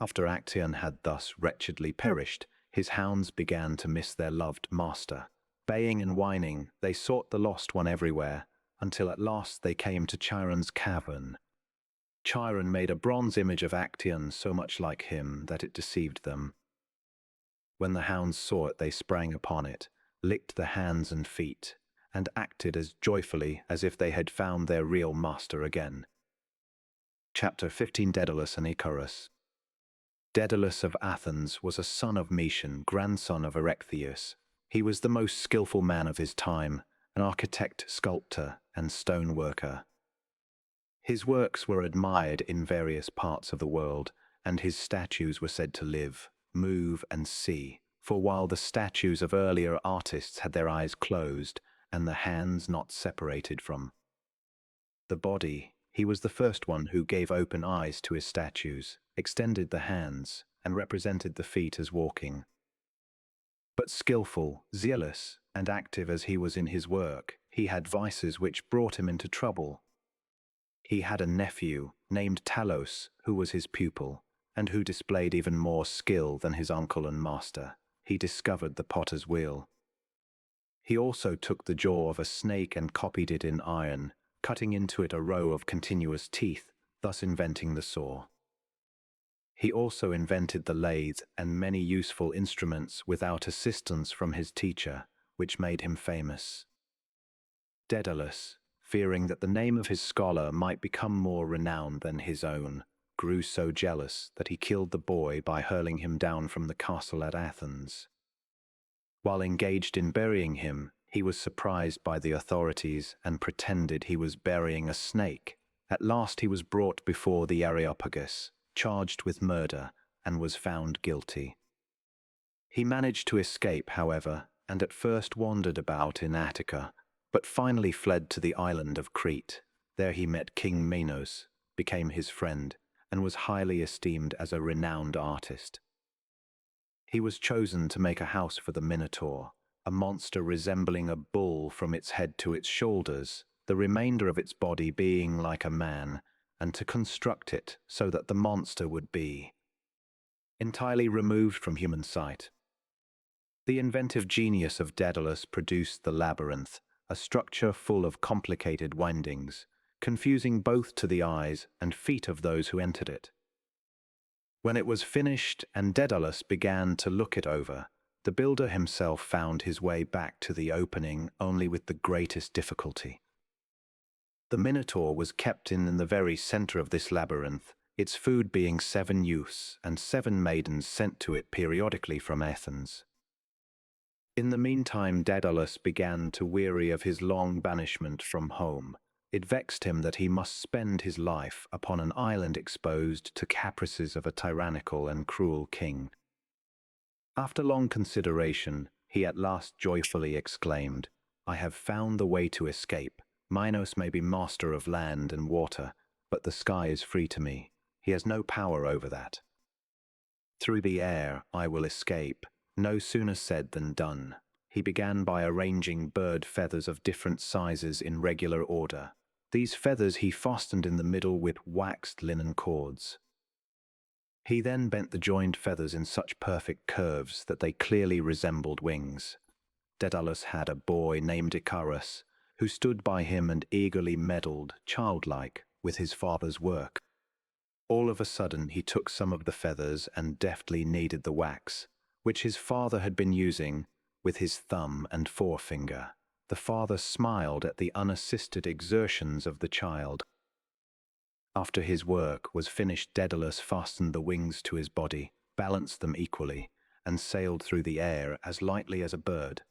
A: After Actaeon had thus wretchedly perished, his hounds began to miss their loved master. Baying and whining, they sought the lost one everywhere, until at last they came to Chiron's cavern. Chiron made a bronze image of Actaeon so much like him that it deceived them. When the hounds saw it, they sprang upon it, licked the hands and feet, and acted as joyfully as if they had found their real master again. Chapter 15. Daedalus and Icarus. Daedalus of Athens was a son of Metion, grandson of Erechtheus. He was the most skillful man of his time, an architect, sculptor, and stone worker. His works were admired in various parts of the world, and his statues were said to live, move, and see. For while the statues of earlier artists had their eyes closed and the hands not separated from the body, he was the first one who gave open eyes to his statues, extended the hands, and represented the feet as walking. But skillful, zealous, and active as he was in his work, he had vices which brought him into trouble. He had a nephew named Talos, who was his pupil, and who displayed even more skill than his uncle and master. He discovered the potter's wheel. He also took the jaw of a snake and copied it in iron, cutting into it a row of continuous teeth, thus inventing the saw. He also invented the lathe and many useful instruments without assistance from his teacher, which made him famous. Daedalus, fearing that the name of his scholar might become more renowned than his own, grew so jealous that he killed the boy by hurling him down from the castle at Athens. While engaged in burying him, he was surprised by the authorities and pretended he was burying a snake. At last he was brought before the Areopagus, charged with murder, and was found guilty. He managed to escape, however, and at first wandered about in Attica, but finally fled to the island of Crete. There he met King Minos, became his friend, and was highly esteemed as a renowned artist. He was chosen to make a house for the Minotaur, a monster resembling a bull from its head to its shoulders, the remainder of its body being like a man, and to construct it so that the monster would be entirely removed from human sight. The inventive genius of Daedalus produced the labyrinth, a structure full of complicated windings, confusing both to the eyes and feet of those who entered it. When it was finished and Daedalus began to look it over, the builder himself found his way back to the opening only with the greatest difficulty. The Minotaur was kept in the very center of this labyrinth, its food being 7 youths and 7 maidens sent to it periodically from Athens. In the meantime, Daedalus began to weary of his long banishment from home. It vexed him that he must spend his life upon an island exposed to caprices of a tyrannical and cruel king. After long consideration, he at last joyfully exclaimed, "I have found the way to escape. Minos may be master of land and water, but the sky is free to me. He has no power over that. Through the air I will escape." No sooner said than done. He began by arranging bird feathers of different sizes in regular order. These feathers he fastened in the middle with waxed linen cords. He then bent the joined feathers in such perfect curves that they clearly resembled wings. Daedalus had a boy named Icarus, who stood by him and eagerly meddled, childlike, with his father's work. All of a sudden he took some of the feathers and deftly kneaded the wax, which his father had been using, with his thumb and forefinger. The father smiled at the unassisted exertions of the child. After his work was finished, Daedalus fastened the wings to his body, balanced them equally, and sailed through the air as lightly as a bird.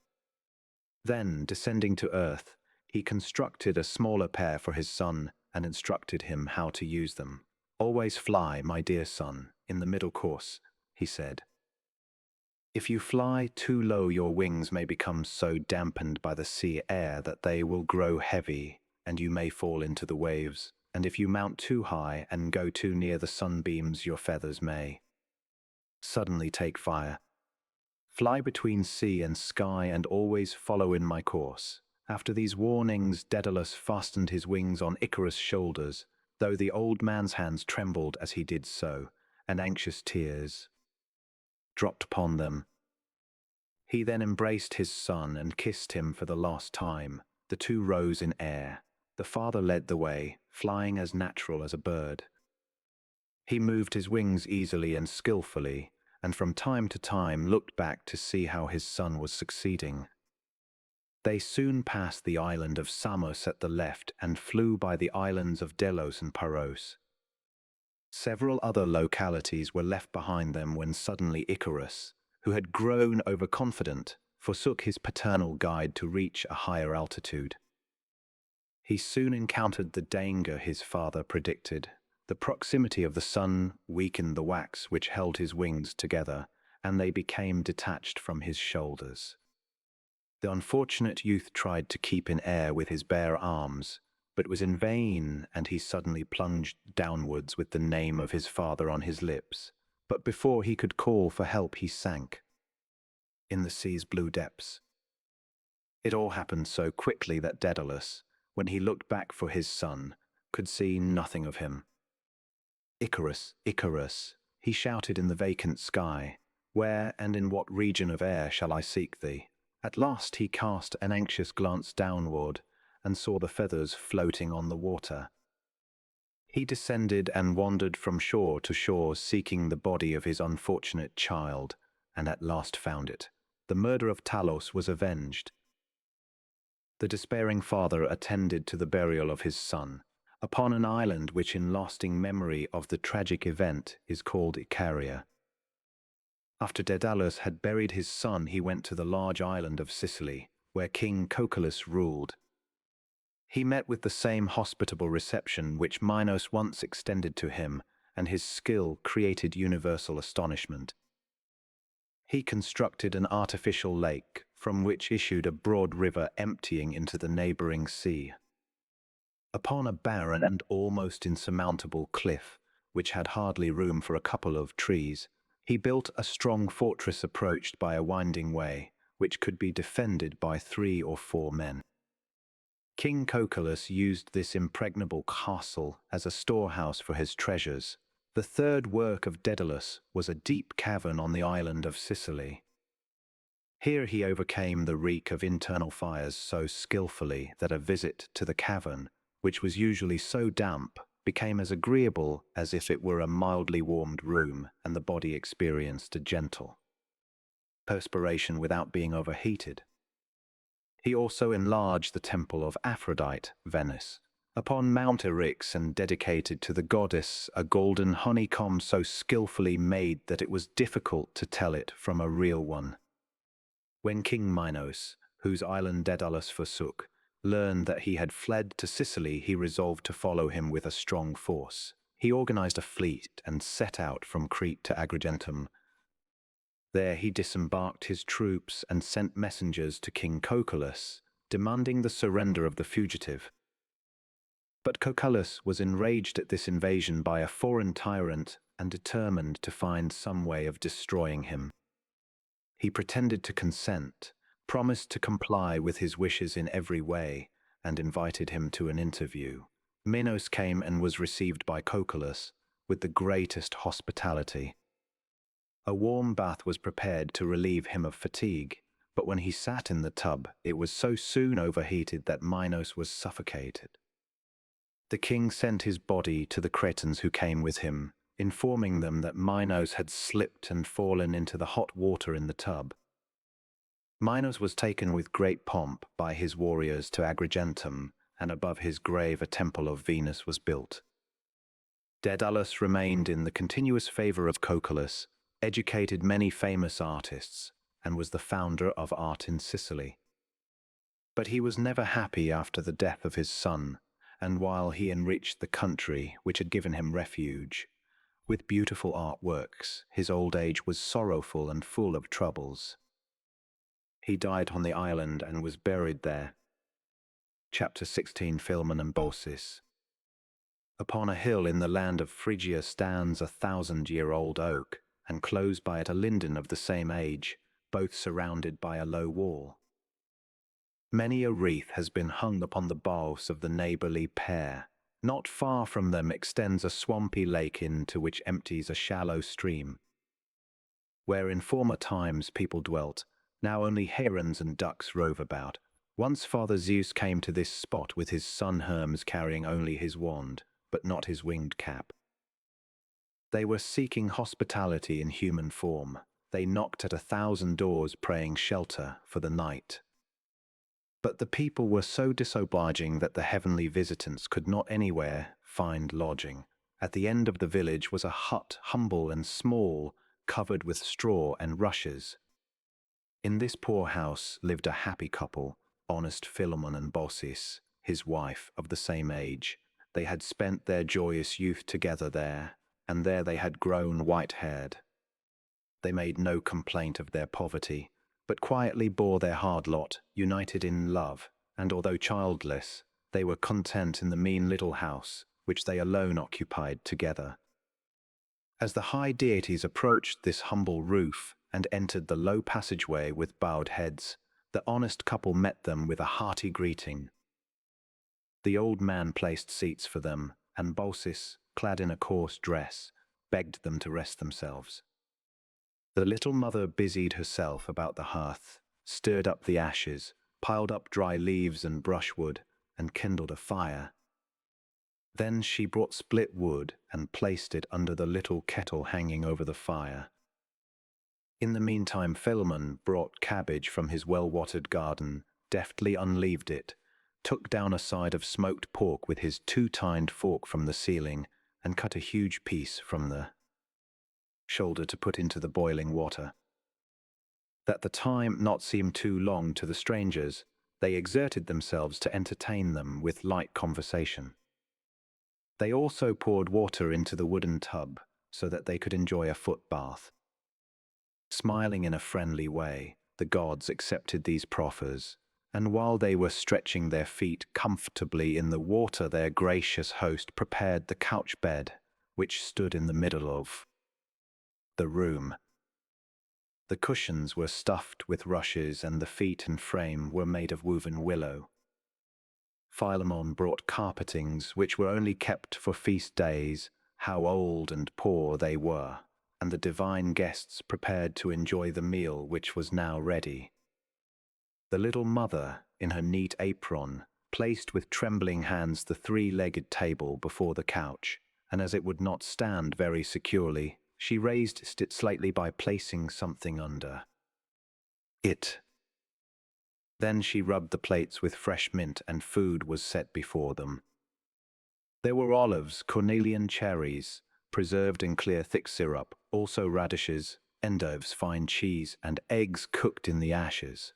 A: Then, descending to earth, he constructed a smaller pair for his son and instructed him how to use them. "Always fly, my dear son, in the middle course," he said. "If you fly too low, your wings may become so dampened by the sea air that they will grow heavy, and you may fall into the waves. And if you mount too high and go too near the sunbeams, your feathers may suddenly take fire. Fly between sea and sky and always follow in my course." After these warnings, Daedalus fastened his wings on Icarus' shoulders, though the old man's hands trembled as he did so, and anxious tears dropped upon them. He then embraced his son and kissed him for the last time. The two rose in air. The father led the way, flying as natural as a bird. He moved his wings easily and skillfully, and from time to time looked back to see how his son was succeeding. They soon passed the island of Samos at the left and flew by the islands of Delos and Paros. Several other localities were left behind them when suddenly Icarus, who had grown overconfident, forsook his paternal guide to reach a higher altitude. He soon encountered the danger his father predicted. The proximity of the sun weakened the wax which held his wings together, and they became detached from his shoulders. The unfortunate youth tried to keep in air with his bare arms, but was in vain, and he suddenly plunged downwards with the name of his father on his lips. But before he could call for help, he sank in the sea's blue depths. It all happened so quickly that Daedalus, when he looked back for his son, could see nothing of him. "Icarus, Icarus," he shouted in the vacant sky, "where and in what region of air shall I seek thee?" At last he cast an anxious glance downward and saw the feathers floating on the water. He descended and wandered from shore to shore, seeking the body of his unfortunate child, and at last found it. The murder of Talos was avenged. The despairing father attended to the burial of his son, upon an island which in lasting memory of the tragic event is called Icaria. After Daedalus had buried his son, he went to the large island of Sicily, where King Cocalus ruled. He met with the same hospitable reception which Minos once extended to him, and his skill created universal astonishment. He constructed an artificial lake, from which issued a broad river emptying into the neighboring sea. Upon a barren and almost insurmountable cliff, which had hardly room for a couple of trees, he built a strong fortress approached by a winding way, which could be defended by 3 or 4 men. King Cocalus used this impregnable castle as a storehouse for his treasures. The third work of Daedalus was a deep cavern on the island of Sicily. Here he overcame the reek of internal fires so skillfully that a visit to the cavern, which was usually so damp, became as agreeable as if it were a mildly warmed room and the body experienced a gentle perspiration without being overheated. He also enlarged the temple of Aphrodite, Venus, upon Mount Eryx and dedicated to the goddess a golden honeycomb so skillfully made that it was difficult to tell it from a real one. When King Minos, whose island Daedalus forsook, learned that he had fled to Sicily, he resolved to follow him with a strong force. He organized a fleet and set out from Crete to Agrigentum. There he disembarked his troops and sent messengers to King Cocalus, demanding the surrender of the fugitive. But Cocalus was enraged at this invasion by a foreign tyrant and determined to find some way of destroying him. He pretended to consent, promised to comply with his wishes in every way, and invited him to an interview. Minos came and was received by Cocalus with the greatest hospitality. A warm bath was prepared to relieve him of fatigue, but when he sat in the tub, it was so soon overheated that Minos was suffocated. The king sent his body to the Cretans who came with him, informing them that Minos had slipped and fallen into the hot water in the tub. Minos was taken with great pomp by his warriors to Agrigentum, and above his grave a temple of Venus was built. Daedalus remained in the continuous favor of Cocalus, educated many famous artists, and was the founder of art in Sicily. But he was never happy after the death of his son, and while he enriched the country which had given him refuge with beautiful artworks, his old age was sorrowful and full of troubles. He died on the island and was buried there. Chapter 16, Philemon and Baucis. Upon a hill in the land of Phrygia stands a 1,000-year-old oak, and close by it a linden of the same age, both surrounded by a low wall. Many a wreath has been hung upon the boughs of the neighborly pair. Not far from them extends a swampy lake into which empties a shallow stream. Where in former times people dwelt, now only herons and ducks rove about. Once Father Zeus came to this spot with his son Hermes carrying only his wand, but not his winged cap. They were seeking hospitality in human form. They knocked at 1,000 doors praying shelter for the night. But the people were so disobliging that the heavenly visitants could not anywhere find lodging. At the end of the village was a hut, humble and small, covered with straw and rushes. In this poor house lived a happy couple, honest Philemon and Baucis, his wife, of the same age. They had spent their joyous youth together there, and there they had grown white-haired. They made no complaint of their poverty, but quietly bore their hard lot, united in love, and although childless, they were content in the mean little house, which they alone occupied together. As the high deities approached this humble roof and entered the low passageway with bowed heads, the honest couple met them with a hearty greeting. The old man placed seats for them, and Baucis, clad in a coarse dress, begged them to rest themselves. The little mother busied herself about the hearth, stirred up the ashes, piled up dry leaves and brushwood, and kindled a fire. Then she brought split wood and placed it under the little kettle hanging over the fire. In the meantime Philemon brought cabbage from his well-watered garden, deftly unleaved it, took down a side of smoked pork with his two-tined fork from the ceiling, and cut a huge piece from the shoulder to put into the boiling water. That the time not seem too long to the strangers, they exerted themselves to entertain them with light conversation. They also poured water into the wooden tub, so that they could enjoy a foot bath. Smiling in a friendly way, the gods accepted these proffers, and while they were stretching their feet comfortably in the water, their gracious host prepared the couch bed, which stood in the middle of the room. The cushions were stuffed with rushes, and the feet and frame were made of woven willow. Philemon brought carpetings which were only kept for feast days. How old and poor they were, and the divine guests prepared to enjoy the meal which was now ready. The little mother, in her neat apron, placed with trembling hands the three-legged table before the couch, and as it would not stand very securely, she raised it slightly by placing something under it. Then she rubbed the plates with fresh mint, and food was set before them. There were olives, cornelian cherries, preserved in clear thick syrup, also radishes, endives, fine cheese, and eggs cooked in the ashes.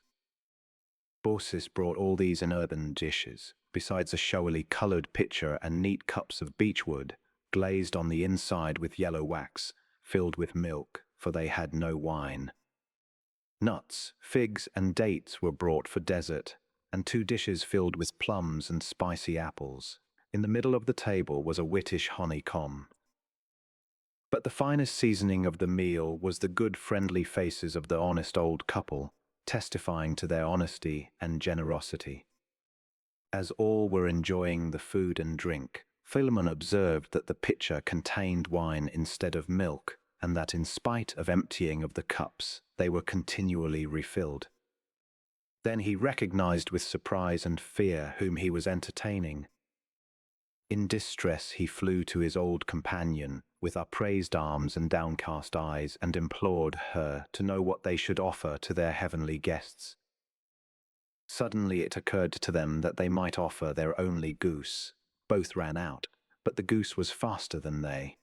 A: Perseus brought all these in earthen dishes, besides a showily coloured pitcher and neat cups of beechwood, glazed on the inside with yellow wax, filled with milk, for they had no wine. Nuts, figs, and dates were brought for dessert, and 2 dishes filled with plums and spicy apples. In the middle of the table was a wittish honeycomb. But the finest seasoning of the meal was the good friendly faces of the honest old couple, testifying to their honesty and generosity. As all were enjoying the food and drink, Philemon observed that the pitcher contained wine instead of milk, and that in spite of emptying of the cups, they were continually refilled. Then he recognized with surprise and fear whom he was entertaining. In distress he flew to his old companion, with upraised arms and downcast eyes, and implored her to know what they should offer to their heavenly guests. Suddenly it occurred to them that they might offer their only goose. Both ran out, but the goose was faster than they.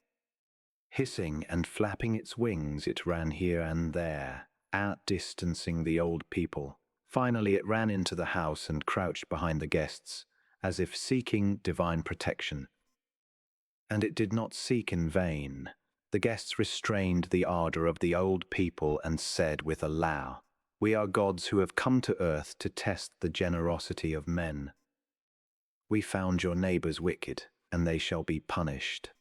A: Hissing and flapping its wings, it ran here and there, outdistancing the old people. Finally it ran into the house and crouched behind the guests, as if seeking divine protection. And it did not seek in vain. The guests restrained the ardor of the old people and said with a laugh, "We are gods who have come to earth to test the generosity of men. We found your neighbors wicked, and they shall be punished.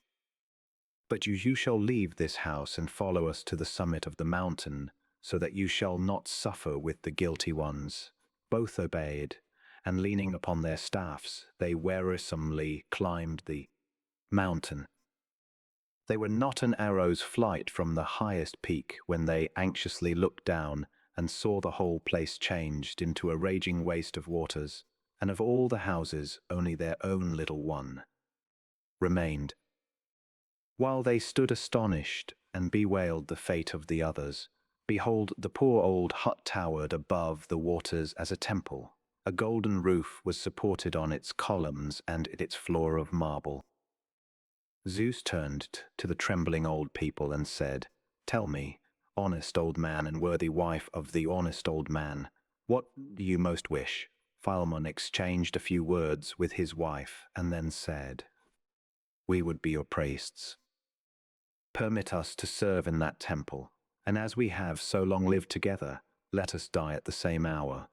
A: But you shall leave this house and follow us to the summit of the mountain, so that you shall not suffer with the guilty ones." Both obeyed, and leaning upon their staffs, they wearisomely climbed the mountain. They were not an arrow's flight from the highest peak when they anxiously looked down and saw the whole place changed into a raging waste of waters, and of all the houses only their own little one remained. While they stood astonished and bewailed the fate of the others, behold, the poor old hut towered above the waters as a temple. A golden roof was supported on its columns and its floor of marble. Zeus turned to the trembling old people and said, "Tell me, honest old man and worthy wife of the honest old man, what do you most wish?" Philemon exchanged a few words with his wife and then said, "We would be your priests. Permit us to serve in that temple, and as we have so long lived together, let us die at the same hour.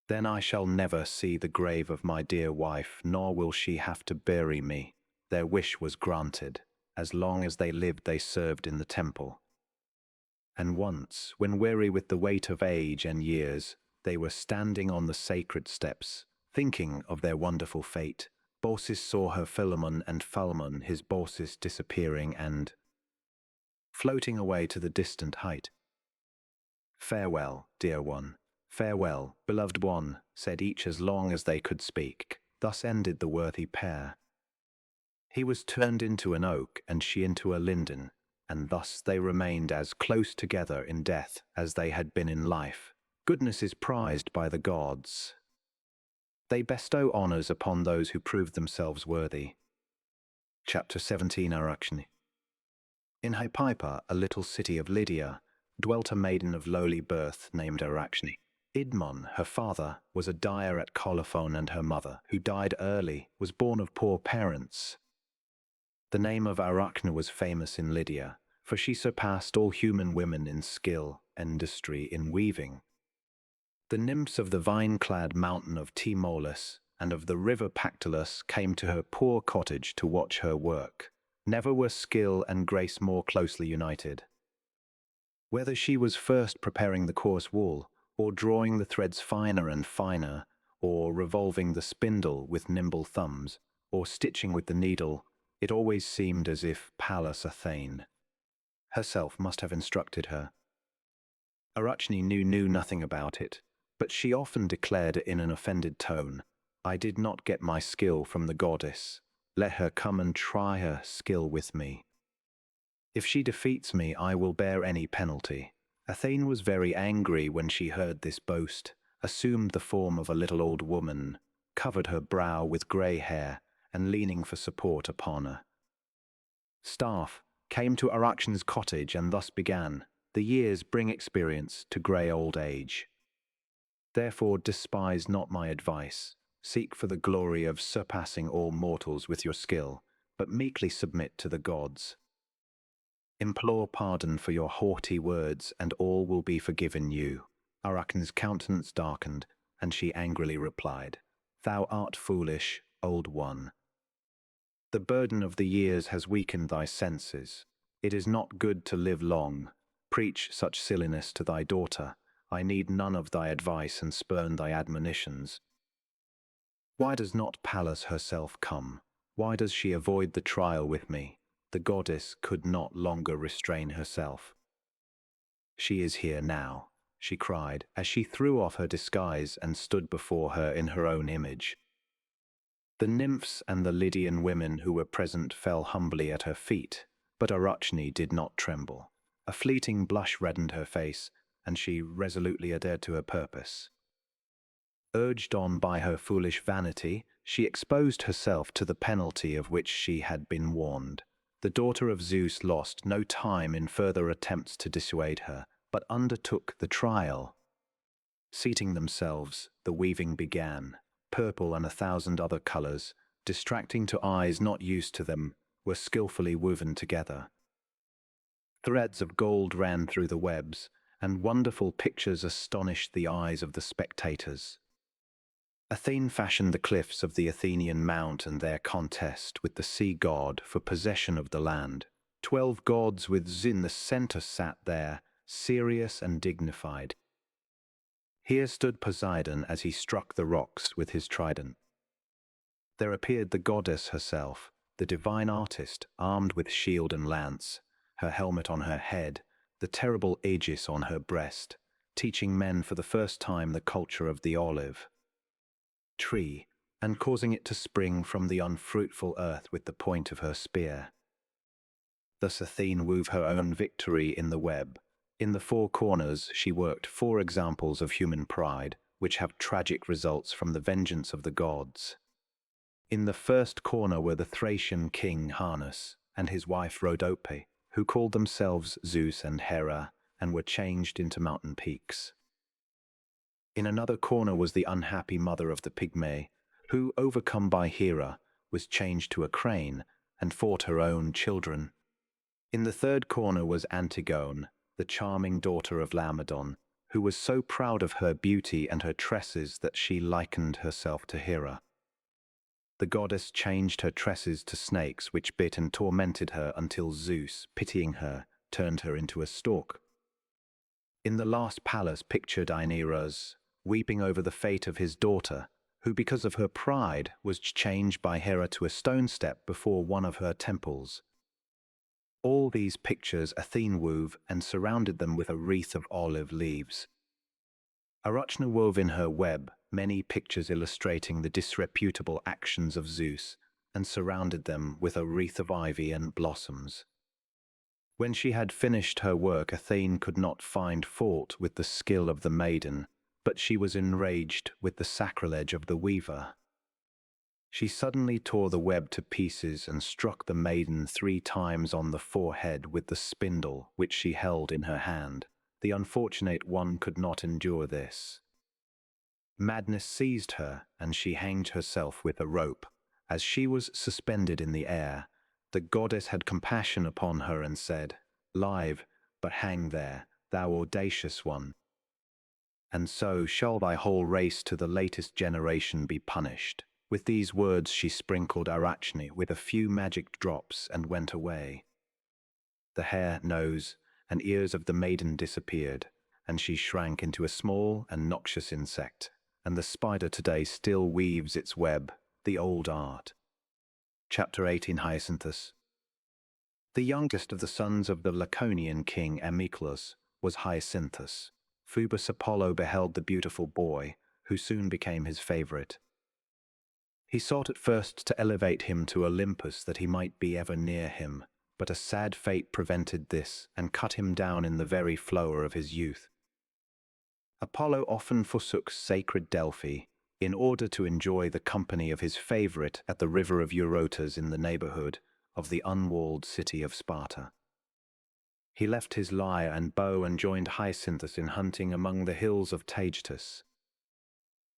A: Then I shall never see the grave of my dear wife, nor will she have to bury me." Their wish was granted. As long as they lived, they served in the temple. And once, when weary with the weight of age and years, they were standing on the sacred steps, thinking of their wonderful fate, Perseus saw her Philemon and Philemon his Perseus disappearing and floating away to the distant height. "Farewell, dear one. Farewell, beloved one," said each as long as they could speak. Thus ended the worthy pair. He was turned into an oak and she into a linden, and thus they remained as close together in death as they had been in life. Goodness is prized by the gods. They bestow honors upon those who prove themselves worthy. Chapter 17, Arachne. In Hypaipa, a little city of Lydia, dwelt a maiden of lowly birth named Arachne. Idmon, her father, was a dyer at Colophon, and her mother, who died early, was born of poor parents. The name of Arachne was famous in Lydia, for she surpassed all human women in skill and industry in weaving. The nymphs of the vine-clad mountain of Tmolus and of the river Pactolus came to her poor cottage to watch her work. Never were skill and grace more closely united. Whether she was first preparing the coarse wool, or drawing the threads finer and finer, or revolving the spindle with nimble thumbs, or stitching with the needle, it always seemed as if Pallas Athene herself must have instructed her. Arachne knew nothing about it, but she often declared in an offended tone, "I did not get my skill from the goddess. Let her come and try her skill with me. If she defeats me, I will bear any penalty." Athene was very angry when she heard this boast, assumed the form of a little old woman, covered her brow with grey hair, and leaning for support upon a staff, came to Arachne's cottage, and thus began. The years bring experience to grey old age. Therefore despise not my advice. Seek for the glory of surpassing all mortals with your skill, but meekly submit to the gods. Implore pardon for your haughty words, and all will be forgiven you. Arachne's countenance darkened, and she angrily replied, Thou art foolish, old one. The burden of the years has weakened thy senses. It is not good to live long. Preach such silliness to thy daughter. I need none of thy advice and spurn thy admonitions. Why does not Pallas herself come? Why does she avoid the trial with me? The goddess could not longer restrain herself. She is here now, she cried, as she threw off her disguise and stood before her in her own image. The nymphs and the Lydian women who were present fell humbly at her feet, but Arachne did not tremble. A fleeting blush reddened her face, and she resolutely adhered to her purpose. Urged on by her foolish vanity, she exposed herself to the penalty of which she had been warned. The daughter of Zeus lost no time in further attempts to dissuade her, but undertook the trial. Seating themselves, the weaving began. Purple and 1,000 other colors, distracting to eyes not used to them, were skillfully woven together. Threads of gold ran through the webs, and wonderful pictures astonished the eyes of the spectators. Athene fashioned the cliffs of the Athenian mount and their contest with the sea god for possession of the land. 12 gods with Zeus in the center sat there, serious and dignified. Here stood Poseidon as he struck the rocks with his trident. There appeared the goddess herself, the divine artist, armed with shield and lance, her helmet on her head, the terrible aegis on her breast, teaching men for the first time the culture of the olive tree, and causing it to spring from the unfruitful earth with the point of her spear. Thus Athene wove her own victory in the web. In the 4 corners she worked 4 examples of human pride, which have tragic results from the vengeance of the gods. In the first corner were the Thracian king Hermes and his wife Rhodope, who called themselves Zeus and Hera, and were changed into mountain peaks. In another corner was the unhappy mother of the Pygmy, who, overcome by Hera, was changed to a crane and fought her own children. In the 3rd corner was Antigone, the charming daughter of Laomedon, who was so proud of her beauty and her tresses that she likened herself to Hera. The goddess changed her tresses to snakes which bit and tormented her until Zeus, pitying her, turned her into a stork. In the last palace pictured Aeneas, weeping over the fate of his daughter, who because of her pride was changed by Hera to a stone step before one of her temples. All these pictures Athene wove and surrounded them with a wreath of olive leaves. Arachne wove in her web many pictures illustrating the disreputable actions of Zeus and surrounded them with a wreath of ivy and blossoms. When she had finished her work, Athene could not find fault with the skill of the maiden, but she was enraged with the sacrilege of the weaver. She suddenly tore the web to pieces and struck the maiden 3 times on the forehead with the spindle which she held in her hand. The unfortunate one could not endure this. Madness seized her, and she hanged herself with a rope. As she was suspended in the air, the goddess had compassion upon her and said, Live, but hang there, thou audacious one. And so shall thy whole race to the latest generation be punished. With these words she sprinkled Arachne with a few magic drops and went away. The hair, nose, and ears of the maiden disappeared, and she shrank into a small and noxious insect, and the spider today still weaves its web, the old art. Chapter 18 Hyacinthus. The youngest of the sons of the Laconian king Amyclus was Hyacinthus. Phoebus Apollo beheld the beautiful boy, who soon became his favorite. He sought at first to elevate him to Olympus that he might be ever near him, but a sad fate prevented this and cut him down in the very flower of his youth. Apollo often forsook sacred Delphi in order to enjoy the company of his favorite at the river of Eurotas in the neighborhood of the unwalled city of Sparta. He left his lyre and bow and joined Hyacinthus in hunting among the hills of Taygetus.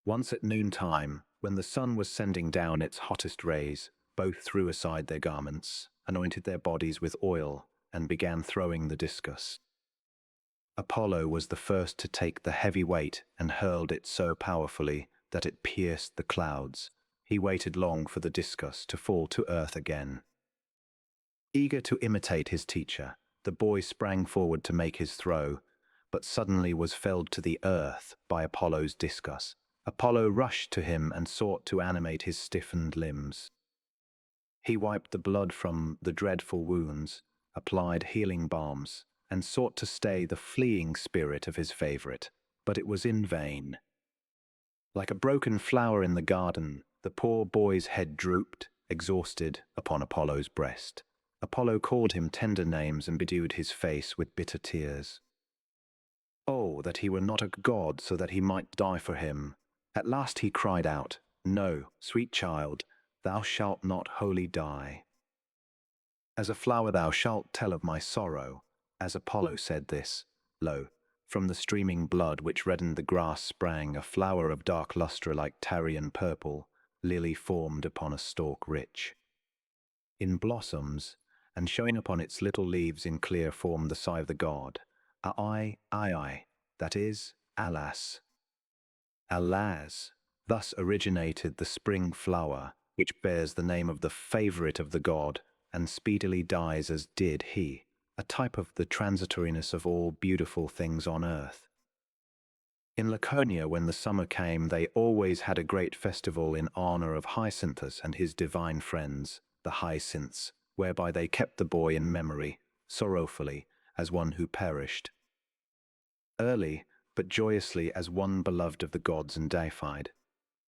A: Once at noontime, when the sun was sending down its hottest rays, both threw aside their garments, anointed their bodies with oil, and began throwing the discus. Apollo was the first to take the heavy weight and hurled it so powerfully that it pierced the clouds. He waited long for the discus to fall to earth again. Eager to imitate his teacher, the boy sprang forward to make his throw, but suddenly was felled to the earth by Apollo's discus. Apollo rushed to him and sought to animate his stiffened limbs. He wiped the blood from the dreadful wounds, applied healing balms, and sought to stay the fleeing spirit of his favorite, but it was in vain. Like a broken flower in the garden, the poor boy's head drooped, exhausted, upon Apollo's breast. Apollo called him tender names and bedewed his face with bitter tears. Oh, that he were not a god so that he might die for him. At last he cried out, "No, sweet child, thou shalt not wholly die. As a flower thou shalt tell of my sorrow." As Apollo said this, lo, from the streaming blood which reddened the grass sprang a flower of dark lustre like Tyrian purple, lily formed upon a stalk rich in blossoms, and showing upon its little leaves in clear form the sigh of the god, that is, alas. Alas, thus originated the spring flower, which bears the name of the favorite of the god, and speedily dies as did he, a type of the transitoriness of all beautiful things on earth. In Laconia, when the summer came, they always had a great festival in honor of Hyacinthus and his divine friends, the Hyacinths, whereby they kept the boy in memory, sorrowfully, as one who perished. Early, but joyously as one beloved of the gods and deified.